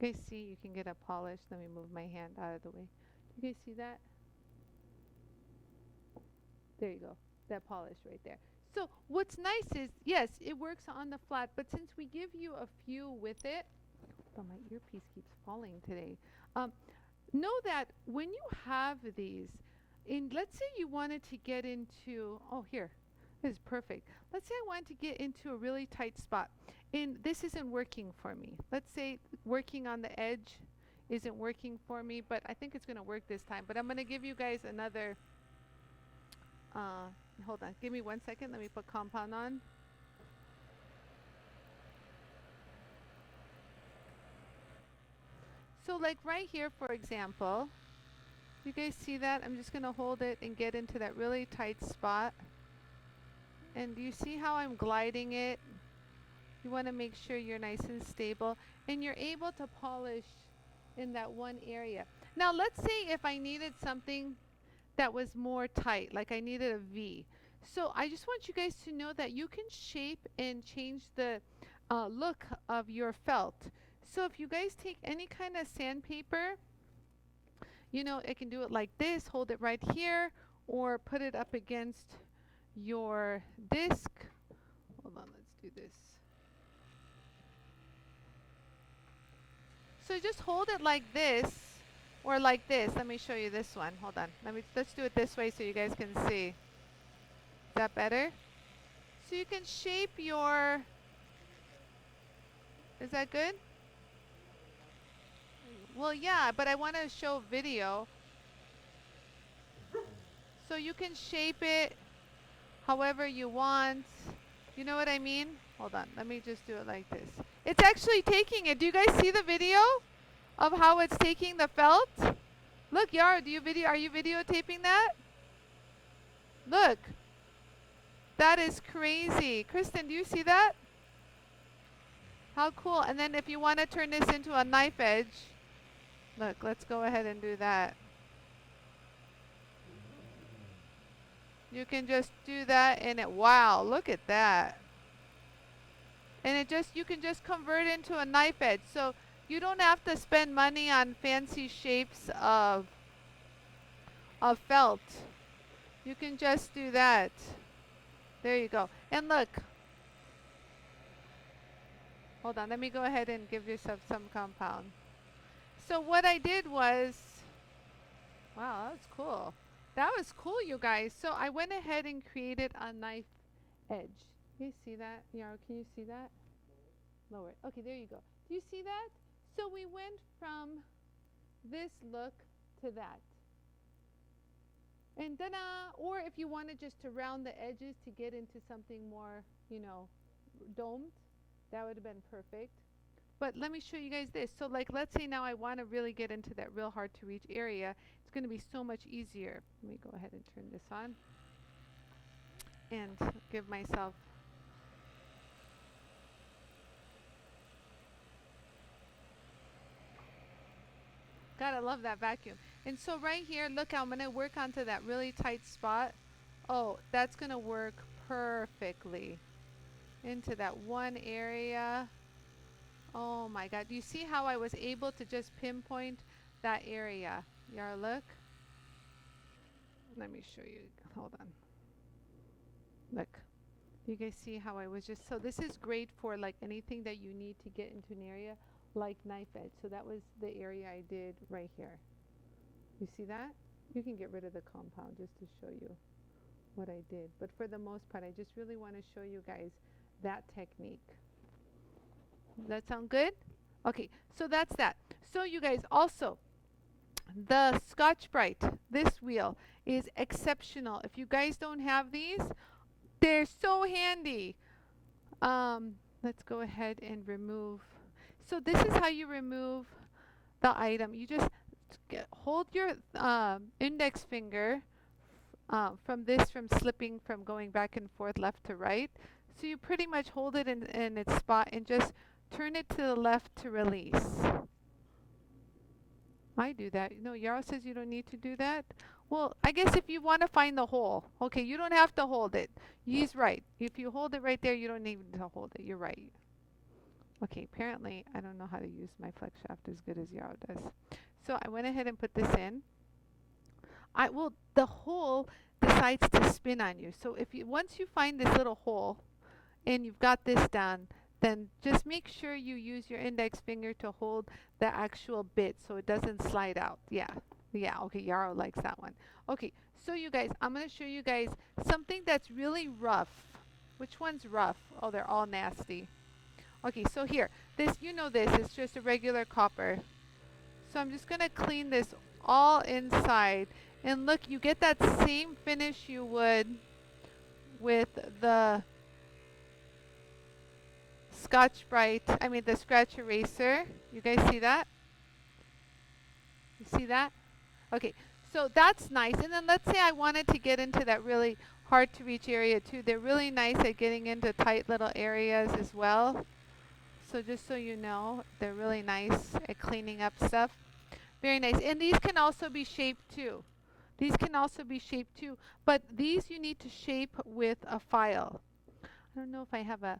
You guys see, you can get a polish. Let me move my hand out of the way. You guys see that? There you go. That polish right there. So what's nice is, yes, it works on the flat, but since we give you a few with it, oh, my earpiece keeps falling today. Know that when you have these, let's say you wanted to get into, oh, here, this is perfect. Let's say I wanted to get into a really tight spot, and this isn't working for me. Let's say working on the edge isn't working for me, but I think it's going to work this time. But I'm going to give you guys another, hold on, give me 1 second. Let me put compound on. So like right here, for example, you guys see that? I'm just going to hold it and get into that really tight spot. And do you see how I'm gliding it? You want to make sure you're nice and stable, and you're able to polish in that one area. Now let's say if I needed something that was more tight, like I needed a V. So I just want you guys to know that you can shape and change the look of your felt. So if you guys take any kind of sandpaper, you know, it can do it like this, hold it right here, or put it up against your disc. Hold on, let's do this. So just hold it like this or like this. Let me show you this one. Hold on. Let's do it this way so you guys can see. Is that better? So you can shape your Is that good? Well, yeah, but I want to show video. So you can shape it however you want. You know what I mean? Hold on. Let me just do it like this. It's actually taking it. Do you guys see the video of how it's taking the felt? Look, Yara, are you videotaping that? Look. That is crazy. Kristen, do you see that? How cool. And then if you want to turn this into a knife edge, look, let's go ahead and do that. You can just do that and it, wow, look at that. And you can just convert it into a knife edge. So you don't have to spend money on fancy shapes of felt. You can just do that. There you go. And look. Hold on, let me go ahead and give yourself some compound. So what I did was, wow, that was cool. That was cool, you guys. So I went ahead and created a knife edge. Can you see that? Yara, can you see that? Lower it. Okay, there you go. Do you see that? So we went from this look to that. And ta-da! Or if you wanted just to round the edges to get into something more, you know, domed, that would have been perfect. But let me show you guys this. So like, let's say now I want to really get into that real hard to reach area. It's going to be so much easier. Let me go ahead and turn this on and give myself. Gotta love that vacuum. And so right here, look, I'm going to work onto that really tight spot. Oh, that's going to work perfectly into that one area. Oh my God. Do you see how I was able to just pinpoint that area? Yara, look. Let me show you. Hold on. Look. You guys see how I was just, so this is great for like anything that you need to get into an area like knife edge. So that was the area I did right here. You see that? You can get rid of the compound just to show you what I did. But for the most part, I just really want to show you guys that technique. Does that sound good? Okay, so that's that. So you guys, also, the Scotch-Brite, this wheel, is exceptional. If you guys don't have these, they're so handy. Let's go ahead and remove. So this is how you remove the item. You just hold your index finger from slipping, from going back and forth left to right. So you pretty much hold it in its spot and just turn it to the left to release. I do that. No, Yarrow says you don't need to do that. Well, I guess if you want to find the hole. Okay, you don't have to hold it. He's right. If you hold it right there, you don't need to hold it. You're right. Okay, apparently I don't know how to use my flex shaft as good as Yarrow does. So I went ahead and put this in. The hole decides to spin on you. So once you find this little hole and you've got this done, then just make sure you use your index finger to hold the actual bit so it doesn't slide out. Yeah, okay, Yarrow likes that one. Okay, so you guys, I'm going to show you guys something that's really rough. Which one's rough? Oh, they're all nasty. Okay, so here, this, it's just a regular copper. So I'm just going to clean this all inside. And look, you get that same finish you would with the Scotch-Brite, the scratch eraser. You guys see that? You see that? Okay, so that's nice. And then let's say I wanted to get into that really hard to reach area too. They're really nice at getting into tight little areas as well. So just so you know, they're really nice at cleaning up stuff. Very nice. And these can also be shaped too. These can also be shaped too. But these you need to shape with a file. I don't know if I have a...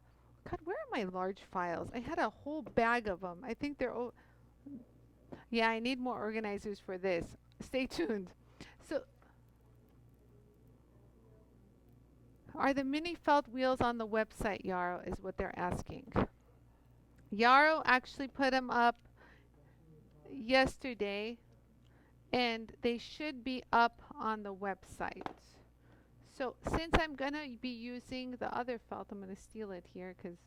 God, where are my large files? I had a whole bag of them. I think they're... Yeah, I need more organizers for this. Stay tuned. So, are the mini felt wheels on the website, Yarrow, is what they're asking. Yarrow actually put them up yesterday, and they should be up on the website. So since I'm going to be using the other felt, I'm going to steal it here because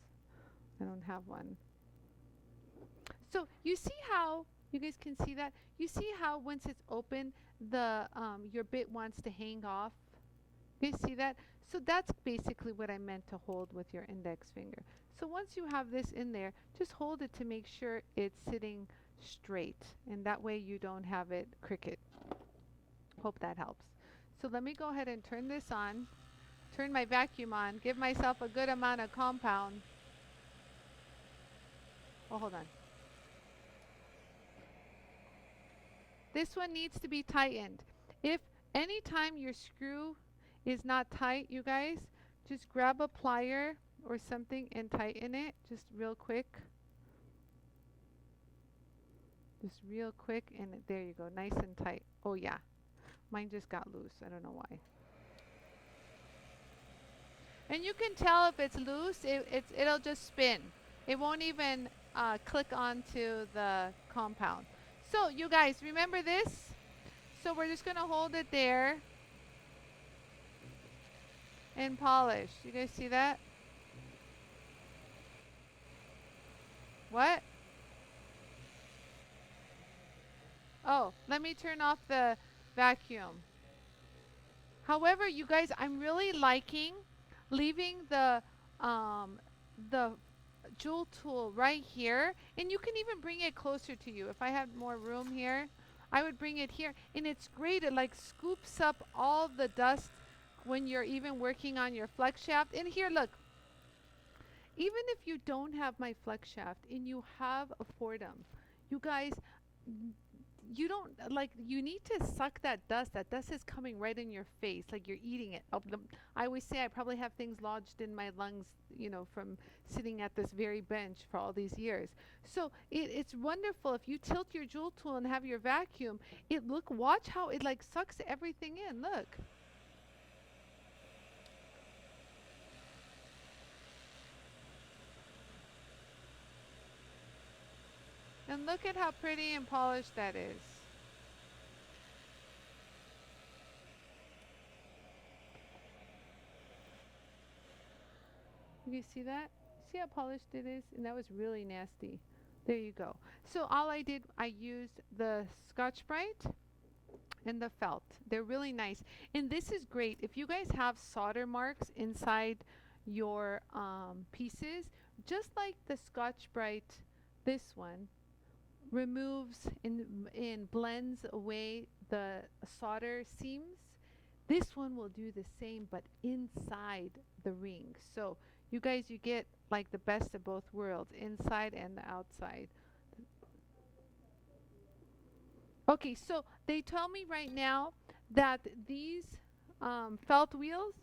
I don't have one. So you see how, you guys can see that? You see how once it's open, the your bit wants to hang off? You guys see that? So that's basically what I meant to hold with your index finger. So once you have this in there, just hold it to make sure it's sitting straight. And that way you don't have it crooked. Hope that helps. So let me go ahead and turn this on. Turn my vacuum on. Give myself a good amount of compound. Oh, hold on. This one needs to be tightened. If anytime your screw is not tight, you guys, just grab a plier or something and tighten it just real quick. Just real quick, and there you go, nice and tight. Oh yeah, mine just got loose. I don't know why. And you can tell if it's loose, it'll just spin. It won't even click onto the compound. So you guys, remember this? So we're just going to hold it there and polish. You guys see that? What? Oh, let me turn off the vacuum. However, you guys, I'm really liking leaving the jewel tool right here, and you can even bring it closer to you. If I had more room here, I would bring it here, and it's great. It like scoops up all the dust when you're even working on your flex shaft. And here, look, even if you don't have my flex shaft and you have a Fordham, you guys, you don't like, you need to suck that dust. That dust is coming right in your face like you're eating it. I always say I probably have things lodged in my lungs, you know, from sitting at this very bench for all these years. So it's wonderful if you tilt your jewel tool and have your vacuum. Watch how it like sucks everything in. Look. And look at how pretty and polished that is. You see that? See how polished it is? And that was really nasty. There you go. So all I did, I used the Scotch-Brite and the felt. They're really nice. And this is great. If you guys have solder marks inside your pieces, just like the Scotch-Brite, this one removes and blends away the solder seams. This one will do the same, but inside the ring. So you guys, you get like the best of both worlds, inside and the outside. Okay, so they tell me right now that these felt wheels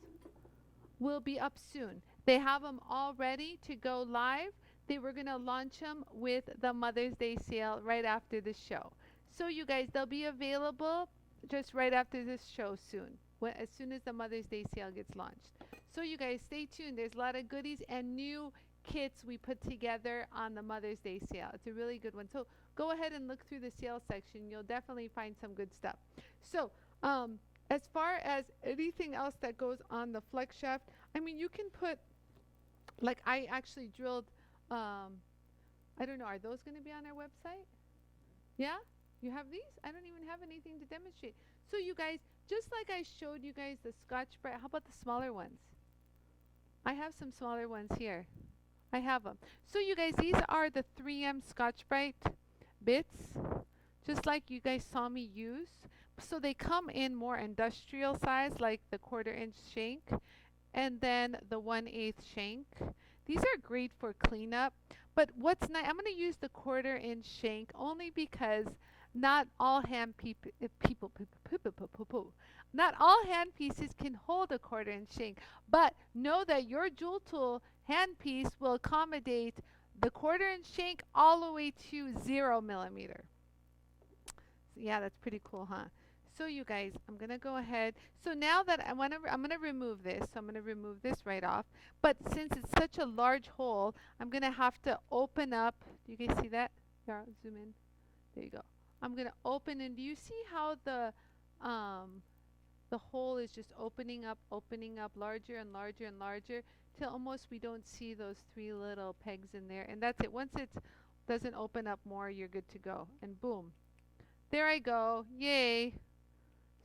will be up soon. They have them all ready to go live. They were going to launch them with the Mother's Day sale right after the show. So you guys, they'll be available just right after this show soon, as soon as the Mother's Day sale gets launched. So you guys, stay tuned. There's a lot of goodies and new kits we put together on the Mother's Day sale. It's a really good one. So go ahead and look through the sales section. You'll definitely find some good stuff. So as far as anything else that goes on the flex shaft, I mean, you can put, like I actually drilled, I don't know, are those going to be on our website? Yeah? You have these? I don't even have anything to demonstrate. So you guys, just like I showed you guys the Scotch-Brite, how about the smaller ones? I have some smaller ones here. I have them. So you guys, these are the 3M Scotch-Brite bits, just like you guys saw me use. So they come in more industrial size, like the 1/4-inch shank, and then the 1/8 shank. These are great for cleanup, but what's nice, I'm going to use the 1/4-inch shank only because not all hand not all hand pieces can hold a 1/4-inch shank, but know that your jewel tool hand piece will accommodate the 1/4-inch shank all the way to 0 millimeter. So yeah, that's pretty cool, huh? So you guys, I'm going to go ahead. So now that I'm going to remove this. So I'm going to remove this right off. But since it's such a large hole, I'm going to have to open up. Do you guys see that? Here, I'll zoom in. There you go. I'm going to open, and do you see how the hole is just opening up larger and larger and larger till almost we don't see those 3 little pegs in there. And that's it. Once it's doesn't open up more, you're good to go. And boom. There I go. Yay.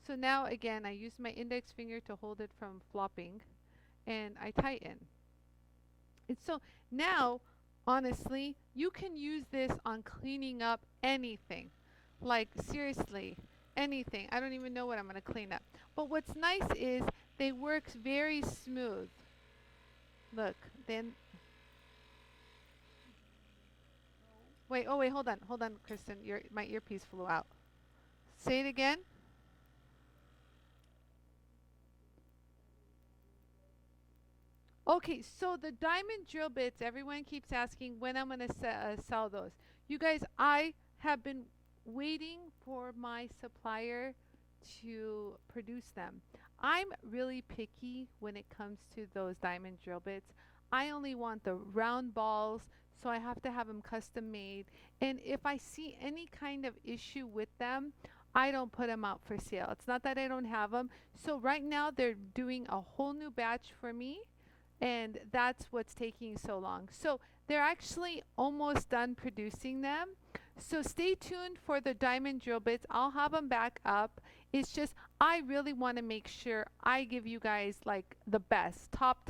So now again, I use my index finger to hold it from flopping, and I tighten. And so now, honestly, you can use this on cleaning up anything. Like, seriously, anything. I don't even know what I'm going to clean up. But what's nice is they work very smooth. Look, then. Wait, oh wait, hold on, Kristen. My earpiece flew out. Say it again. Okay, so the diamond drill bits, everyone keeps asking when I'm going to sell those. You guys, I have been waiting for my supplier to produce them. I'm really picky when it comes to those diamond drill bits. I only want the round balls, so I have to have them custom made. And if I see any kind of issue with them, I don't put them out for sale. It's not that I don't have them. So right now they're doing a whole new batch for me, and that's what's taking so long. So they're actually almost done producing them. So stay tuned for the diamond drill bits. I'll have them back up. It's just I really want to make sure I give you guys like the best, top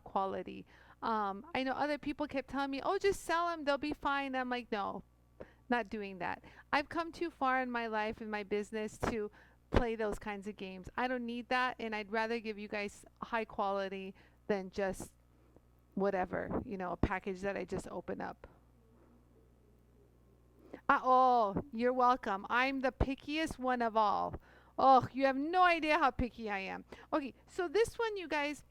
quality. I know other people kept telling me, oh, just sell them, they'll be fine. I'm like, no, not doing that. I've come too far in my life, in my business, to play those kinds of games. I don't need that, and I'd rather give you guys high quality than just whatever, a package that I just open up. Oh, you're welcome. I'm the pickiest one of all. Oh, you have no idea how picky I am. Okay, so this one, you guys,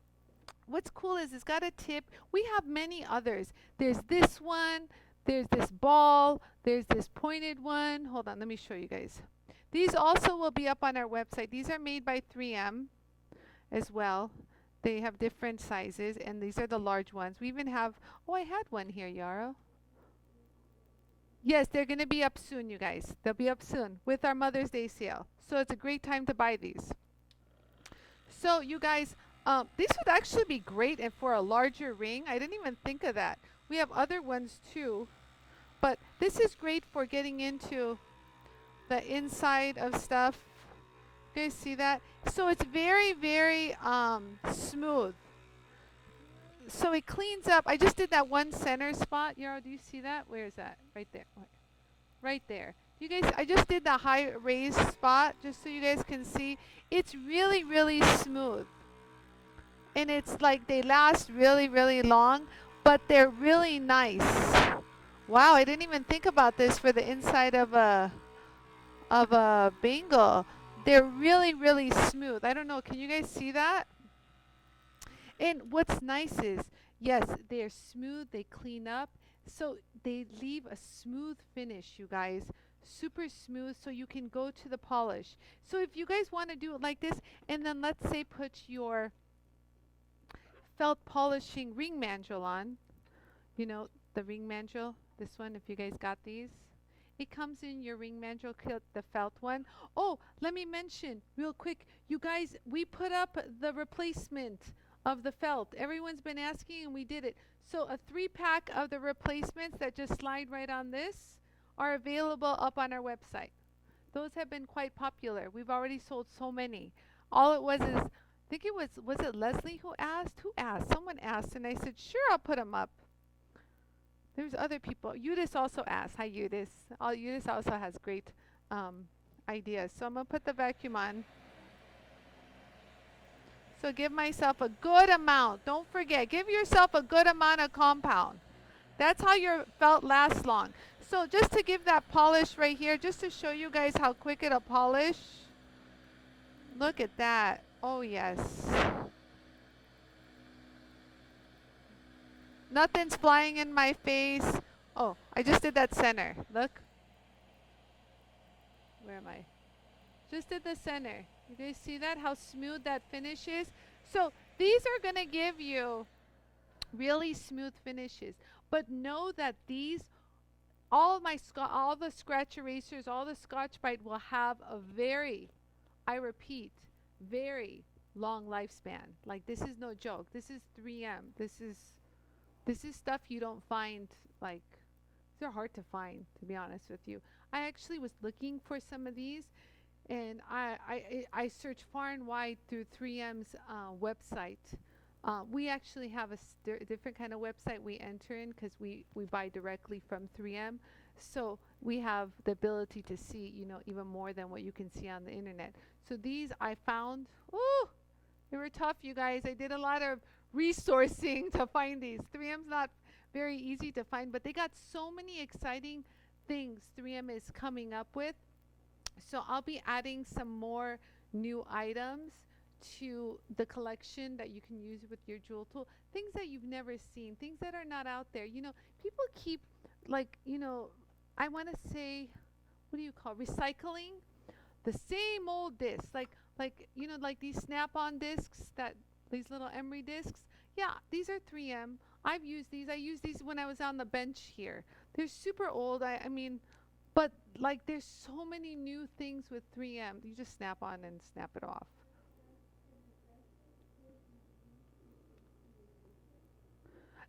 what's cool is it's got a tip. We have many others. There's this one, there's this ball, there's this pointed one. Hold on, let me show you guys. These also will be up on our website. These are made by 3M as well. They have different sizes, and these are the large ones. We even have, oh, I had one here, Yarrow. Yes, they're going to be up soon, you guys. They'll be up soon with our Mother's Day sale. So it's a great time to buy these. So you guys, this would actually be great and for a larger ring. I didn't even think of that. We have other ones too, but this is great for getting into the inside of stuff. You guys see that? So it's very smooth. So it cleans up. I just did that one center spot. Yarrow, do you see that? Where is that? Right there. Right there. You guys, I just did the high raised spot just so you guys can see. It's really smooth. And it's like they last really long, but they're really nice. Wow, I didn't even think about this for the inside of a bangle. They're really smooth. I don't know, can you guys see that? And what's nice is, yes, they're smooth, they clean up, so they leave a smooth finish, you guys. Super smooth, so you can go to the polish. So if you guys want to do it like this, and then let's say put your felt polishing ring mandrel on, the ring mandrel, this one, if you guys got these. It comes in your ring mandrel kit, the felt one. Oh, let me mention real quick, you guys, we put up the replacement of the felt. Everyone's been asking, and we did it. So a 3-pack of the replacements that just slide right on this are available up on our website. Those have been quite popular. We've already sold so many. All it was is, I think it was it Leslie who asked? Who asked? Someone asked, and I said, sure, I'll put them up. There's other people. Eudice also asked. Hi, Eudice. Eudice also has great ideas. So I'm going to put the vacuum on. So give myself a good amount. Don't forget, give yourself a good amount of compound. That's how your felt lasts long. So just to give that polish right here, just to show you guys how quick it'll polish. Look at that. Oh, yes. Nothing's flying in my face. Oh, I just did that center. Look. Where am I? Just did the center. You guys see that? How smooth that finish is? So these are going to give you really smooth finishes. But know that these, all the scratch erasers, all the Scotch-Brite will have a very, I repeat, very long lifespan. Like, this is no joke. This is 3M. This is stuff you don't find like They're hard to find, to be honest with you. I actually was looking for some of these, and I searched far and wide through 3M's website. We actually have a different kind of website we enter in because we buy directly from 3M. So we have the ability to see, even more than what you can see on the internet. So these I found, ooh, they were tough, you guys. I did a lot of resourcing to find these. 3M's not very easy to find, but they got so many exciting things 3M is coming up with. So I'll be adding some more new items to the collection that you can use with your jewel tool. Things that you've never seen, things that are not out there. People keep, like, I want to say, what do you call recycling the same old discs, like these snap-on discs, that these little Emery discs. Yeah, these are 3M. I've used these. I used these when I was on the bench here. They're super old. I mean, but like there's so many new things with 3M. You just snap on and snap it off.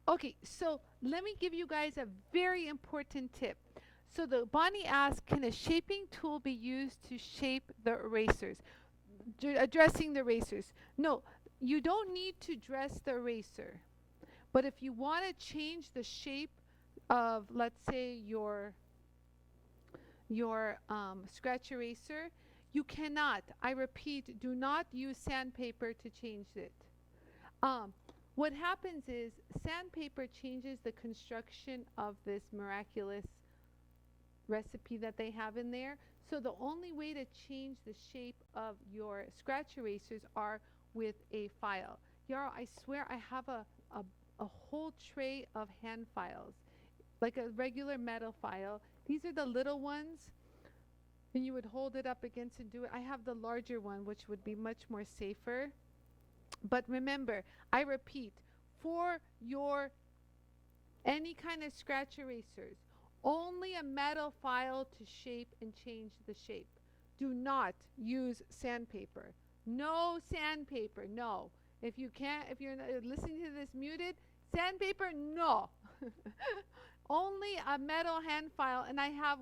Okay, so let me give you guys a very important tip. So the Bonnie asked, can a shaping tool be used to shape the erasers? Addressing the erasers. No, you don't need to dress the eraser. But if you want to change the shape of, let's say, your scratch eraser, you cannot. I repeat, do not use sandpaper to change it. What happens is sandpaper changes the construction of this Miraculous recipe that they have in there. So the only way to change the shape of your scratch erasers are with a file. Yarrow, I swear I have a whole tray of hand files, like a regular metal file. These are the little ones, and you would hold it up against and do it. I have the larger one, which would be much more safer. But remember, I repeat, for your any kind of scratch erasers, only a metal file to shape and change the shape. Do not use sandpaper. No sandpaper, no. If you're listening to this muted, sandpaper, no. Only a metal hand file, and I have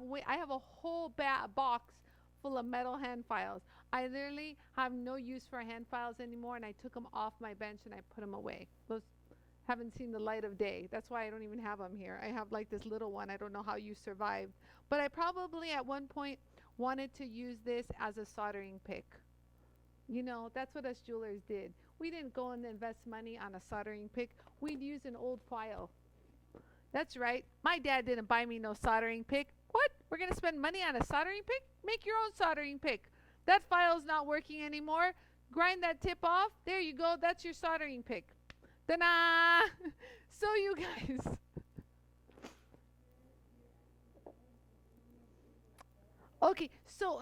a whole box full of metal hand files. I literally have no use for hand files anymore, and I took them off my bench and I put them away. Those haven't seen the light of day. That's why I don't even have them here. I have like this little one. I don't know how you survived, but I probably at one point wanted to use this as a soldering pick. That's what us jewelers did. We didn't go and invest money on a soldering pick. We'd use an old file. That's right. My dad didn't buy me no soldering pick. What? We're going to spend money on a soldering pick? Make your own soldering pick. That file's not working anymore. Grind that tip off. There you go. That's your soldering pick. Ta-da! So you guys. Okay, so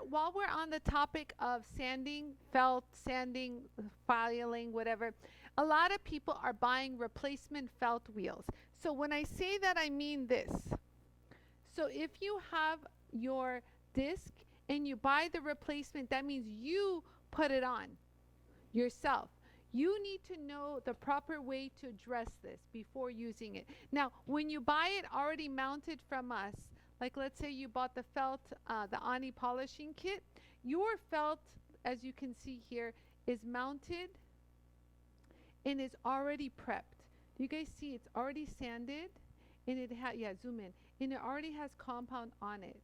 while we're on the topic of sanding, felt, sanding, filing, whatever, a lot of people are buying replacement felt wheels. So when I say that, I mean this. So if you have your disc and you buy the replacement, that means you put it on yourself. You need to know the proper way to address this before using it. Now, when you buy it already mounted from us, like let's say you bought the felt, the Anie polishing kit, your felt, as you can see here, is mounted and is already prepped. Do you guys see it's already sanded, and it has, yeah, zoom in, and it already has compound on it.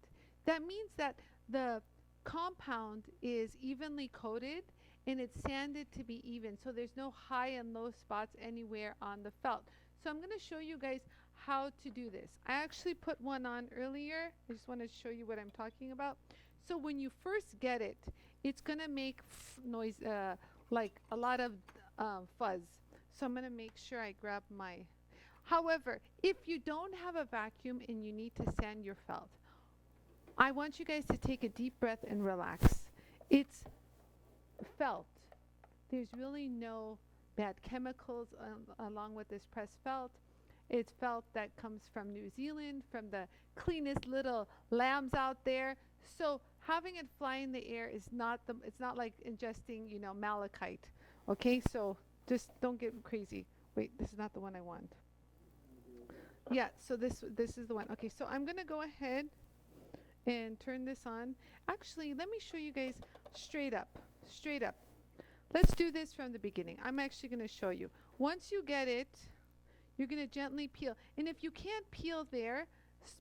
That means that the compound is evenly coated and it's sanded to be even, so there's no high and low spots anywhere on the felt. So I'm going to show you guys how to do this. I actually put one on earlier. I just want to show you what I'm talking about. So when you first get it, it's going to make noise, like a lot of fuzz. So I'm going to make sure I grab my... However, if you don't have a vacuum and you need to sand your felt, I want you guys to take a deep breath and relax. It's felt. There's really no bad chemicals along with this pressed felt. It's felt that comes from New Zealand, from the cleanest little lambs out there. So having it fly in the air is it's not like ingesting, malachite. Okay, so just don't get crazy. Wait, this is not the one I want. Yeah, so this is the one. Okay, so I'm gonna go ahead and turn this on. Actually, let me show you guys straight up. Straight up. Let's do this from the beginning. I'm actually gonna show you. Once you get it, you're gonna gently peel. And if you can't peel there,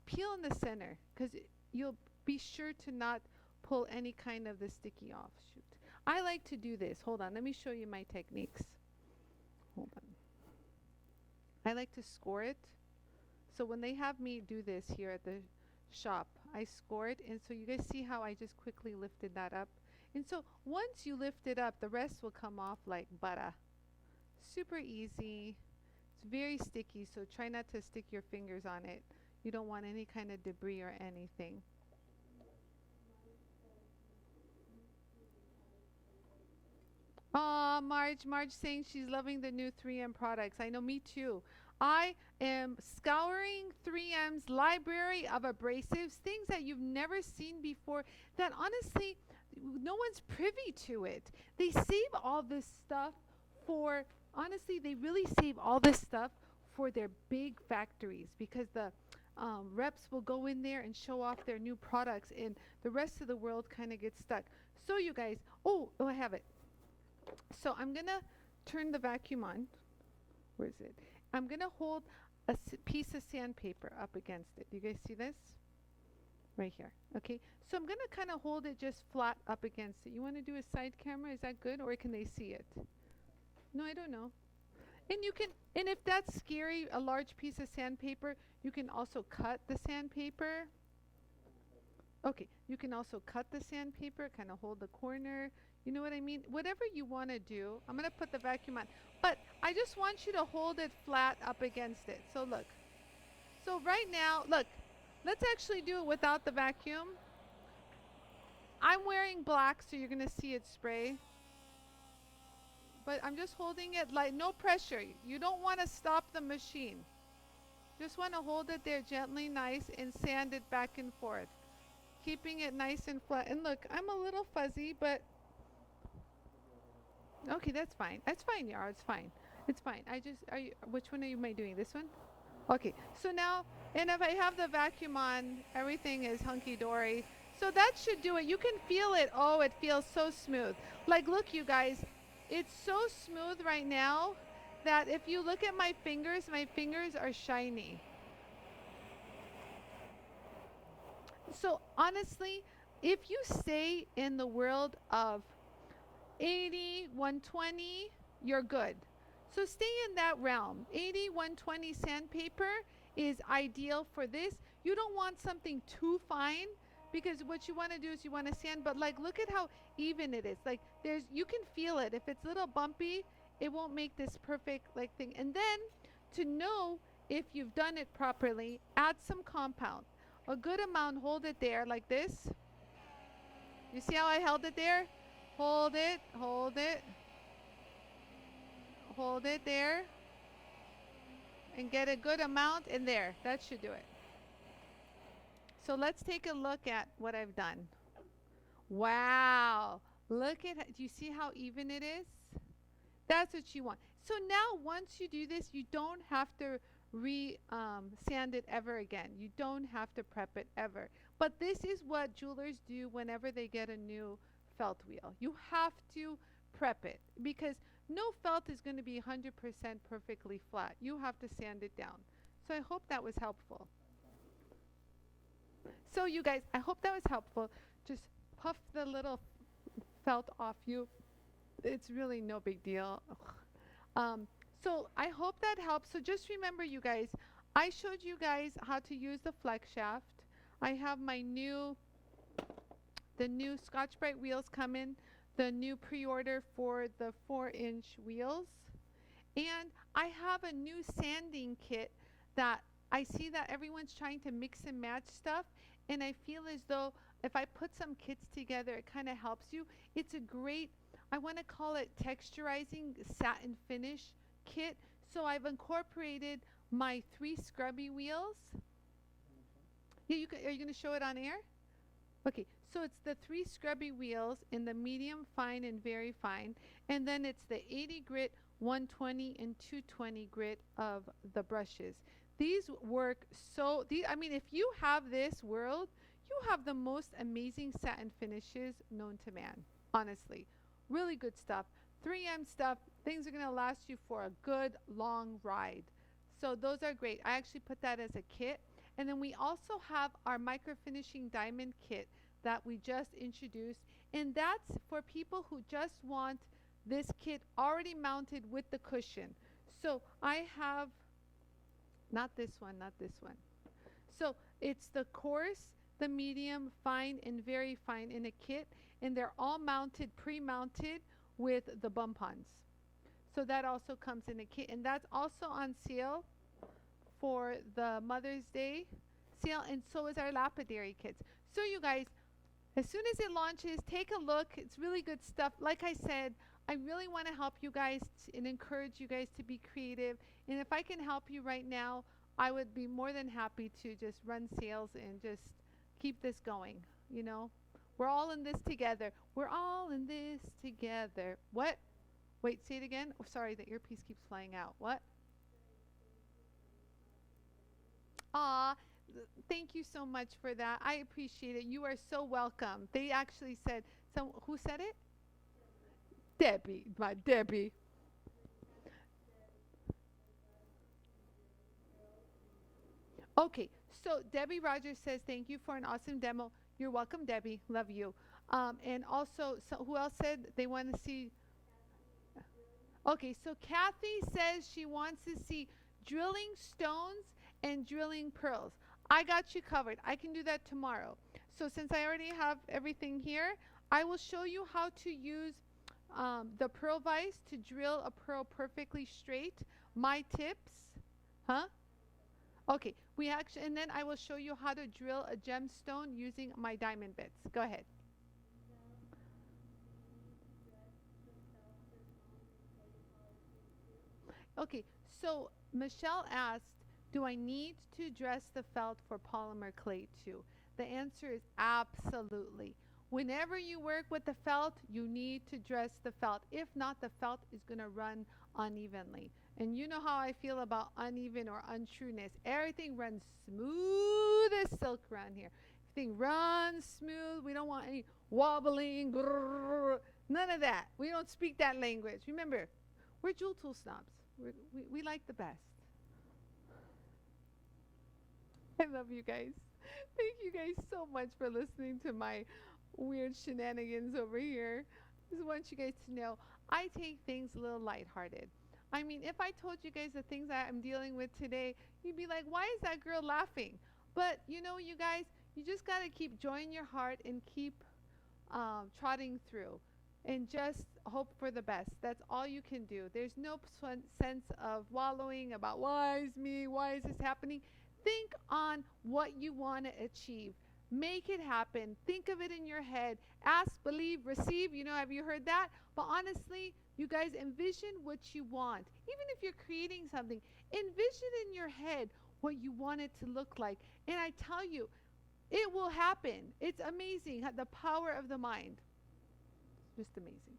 peel in the center, because you'll be sure to not pull any kind of the sticky off. Shoot. I like to do this. Hold on, let me show you my techniques. Hold on. I like to score it. So when they have me do this here at the shop, I score it, and so you guys see how I just quickly lifted that up. And so once you lift it up, the rest will come off like butter. Super easy. It's very sticky, so try not to stick your fingers on it. You don't want any kind of debris or anything. Oh, Marge saying she's loving the new 3M products. I know, me too. I am scouring 3M's library of abrasives, things that you've never seen before, that honestly, no one's privy to it. They save all this stuff for, honestly, they really save all this stuff for their big factories, because the reps will go in there and show off their new products, and the rest of the world kind of gets stuck. So you guys, oh, I have it. So I'm going to turn the vacuum on. Where is it? I'm going to hold a piece of sandpaper up against it. Do you guys see this? Right here. Okay. So I'm going to kind of hold it just flat up against it. You want to do a side camera? Is that good? Or can they see it? No, I don't know. And you can, and if that's scary, a large piece of sandpaper, you can also cut the sandpaper. Okay. You can also cut the sandpaper, kind of hold the corner. You know what I mean? Whatever you want to do. I'm going to put the vacuum on. But I just want you to hold it flat up against it. So look. So right now, look. Let's actually do it without the vacuum. I'm wearing black, so you're going to see it spray. But I'm just holding it like no pressure. You don't want to stop the machine. Just want to hold it there gently, nice, and sand it back and forth. Keeping it nice and flat. And look, I'm a little fuzzy, but okay, that's fine. That's fine, Yara. It's fine. It's fine. Which one am I doing? This one? Okay. So now, and if I have the vacuum on, everything is hunky-dory. So that should do it. You can feel it. Oh, it feels so smooth. Like, look, you guys. It's so smooth right now that if you look at my fingers are shiny. So honestly, if you stay in the world of 80, 120, you're good. So stay in that realm. 80, 120 sandpaper is ideal for this. You don't want something too fine, because what you want to do is you want to sand, but like look at how even it is. Like you can feel it. If it's a little bumpy, it won't make this perfect like thing. And then to know if you've done it properly, add some compound. A good amount, hold it there like this. You see how I held it there? Hold it, hold it. Hold it there. And get a good amount in there. That should do it. So let's take a look at what I've done. Wow. Look at, do you see how even it is? That's what you want. So now once you do this, you don't have to sand it ever again. You don't have to prep it ever. But this is what jewelers do whenever they get a new felt wheel. You have to prep it, because no felt is going to be 100% perfectly flat. You have to sand it down. So I hope that was helpful. So you guys, I hope that was helpful. Just puff the little felt off you. It's really no big deal. So I hope that helps. So just remember, you guys, I showed you guys how to use the flex shaft. I have the new Scotch-Brite wheels coming, the new pre-order for the 4-inch wheels. And I have a new sanding kit that I see that everyone's trying to mix and match stuff. And I feel as though if I put some kits together, it kind of helps you. It's a great, I want to call it texturizing satin finish kit. So I've incorporated my 3 scrubby wheels. Yeah, are you going to show it on air? Okay, so it's the 3 scrubby wheels in the medium, fine, and very fine. And then it's the 80 grit, 120, and 220 grit of the brushes. These work so, I mean, if you have this world, you have the most amazing satin finishes known to man. Honestly, really good stuff. 3M stuff. Things are going to last you for a good long ride. So those are great. I actually put that as a kit. And then we also have our micro finishing diamond kit that we just introduced. And that's for people who just want this kit already mounted with the cushion. So I have, not this one, not this one. So it's the coarse, the medium, fine, and very fine in a kit. And they're all mounted, pre-mounted with the bump-ons. So that also comes in a kit. And that's also on sale for the Mother's Day sale. And so is our lapidary kits. So you guys, as soon as it launches, take a look. It's really good stuff. Like I said, I really want to help you guys and encourage you guys to be creative. And if I can help you right now, I would be more than happy to just run sales and just keep this going. You know, we're all in this together. We're all in this together. What? Wait, say it again. Oh, sorry, the earpiece keeps flying out. What? Aw, thank you so much for that. I appreciate it. You are so welcome. They actually said, so who said it? Debbie, my Debbie. Okay, so Debbie Rogers says, thank you for an awesome demo. You're welcome, Debbie. Love you. And also, so who else said they want to see? Okay, so Kathy says she wants to see drilling stones and drilling pearls. I got you covered. I can do that tomorrow. So since I already have everything here, I will show you how to use the pearl vise to drill a pearl perfectly straight. My tips. Huh? Okay, we actually, and then I will show you how to drill a gemstone using my diamond bits. Go ahead. Okay, so Michelle asked, do I need to dress the felt for polymer clay too? The answer is absolutely. Whenever you work with the felt, you need to dress the felt. If not, the felt is going to run unevenly. And you know how I feel about uneven or untrueness. Everything runs smooth as silk around here. Everything runs smooth. We don't want any wobbling. Grrr, none of that. We don't speak that language. Remember, we're JOOLTOOL snobs. We like the best. I love you guys. Thank you guys so much for listening to my weird shenanigans over here. Just want you guys to know I take things a little lighthearted. I mean, if I told you guys the things that I'm dealing with today, you'd be like, why is that girl laughing? But you know, you guys, you just got to keep joy in your heart and keep trotting through and just hope for the best. That's all you can do. There's no sense of wallowing about why is me, why is this happening. Think on what you want to achieve. Make it happen. Think of it in your head. Ask, believe, receive. You know, have you heard that? But honestly, you guys envision what you want. Even if you're creating something, envision in your head what you want it to look like. And I tell you, it will happen. It's amazing, the power of the mind. Just amazing.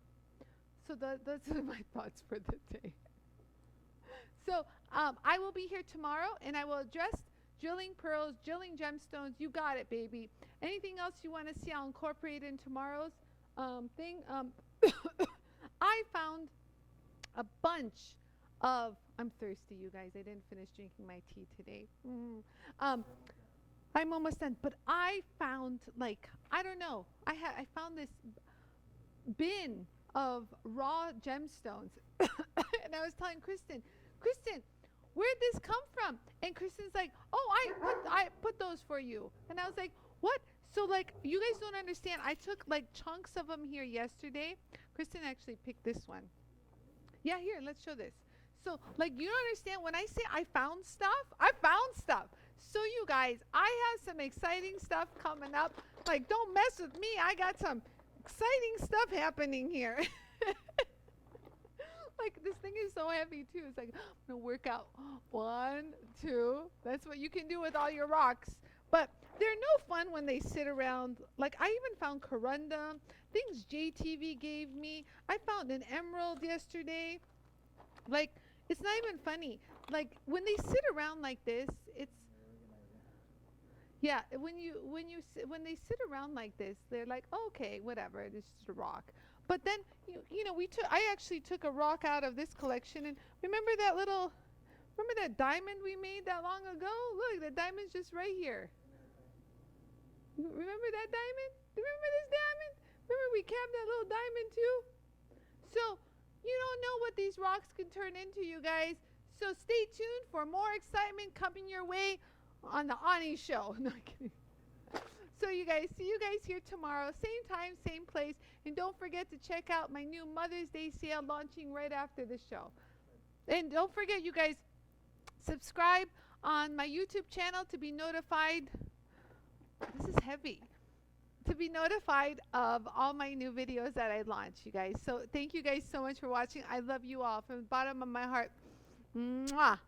So those are my thoughts for the day. So I will be here tomorrow, and I will address drilling pearls, drilling gemstones. You got it, baby. Anything else you want to see, I'll incorporate in tomorrow's thing. I found a bunch of, I'm thirsty, you guys. I didn't finish drinking my tea today. I'm almost done. But I found, like, I don't know. I found this bin of raw gemstones. And I was telling Kristen, where'd this come from? And Kristen's like, oh, I put those for you. And I was like, what? So, like, you guys don't understand. I took, like, chunks of them here yesterday. Kristen actually picked this one. Yeah, here, let's show this. So, like, you don't understand. When I say I found stuff, I found stuff. So, you guys, I have some exciting stuff coming up. Like, don't mess with me. I got some exciting stuff happening here. Like, this thing is so heavy, too. It's like, I'm going to work out 1, 2. That's what you can do with all your rocks. But they're no fun when they sit around. Like, I even found corundum, things JTV gave me. I found an emerald yesterday. Like, It's not even funny. Like when they sit around like this, it's yeah. When they sit around like this, they're like, oh, okay, whatever. It's just a rock. But then you know I actually took a rock out of this collection and remember that diamond we made that long ago? Look, the diamond's just right here. Remember that diamond? Remember this diamond? Remember we kept that little diamond too? So you don't know what these rocks can turn into, you guys. So stay tuned for more excitement coming your way on the Anie show. No, I'm kidding. So you guys, see you guys here tomorrow, same time, same place. And don't forget to check out my new Mother's Day sale launching right after the show. And don't forget, you guys, subscribe on my YouTube channel to be notified. This is heavy. To be notified of all my new videos that I launch, you guys. So thank you guys so much for watching. I love you all from the bottom of my heart. Mwah.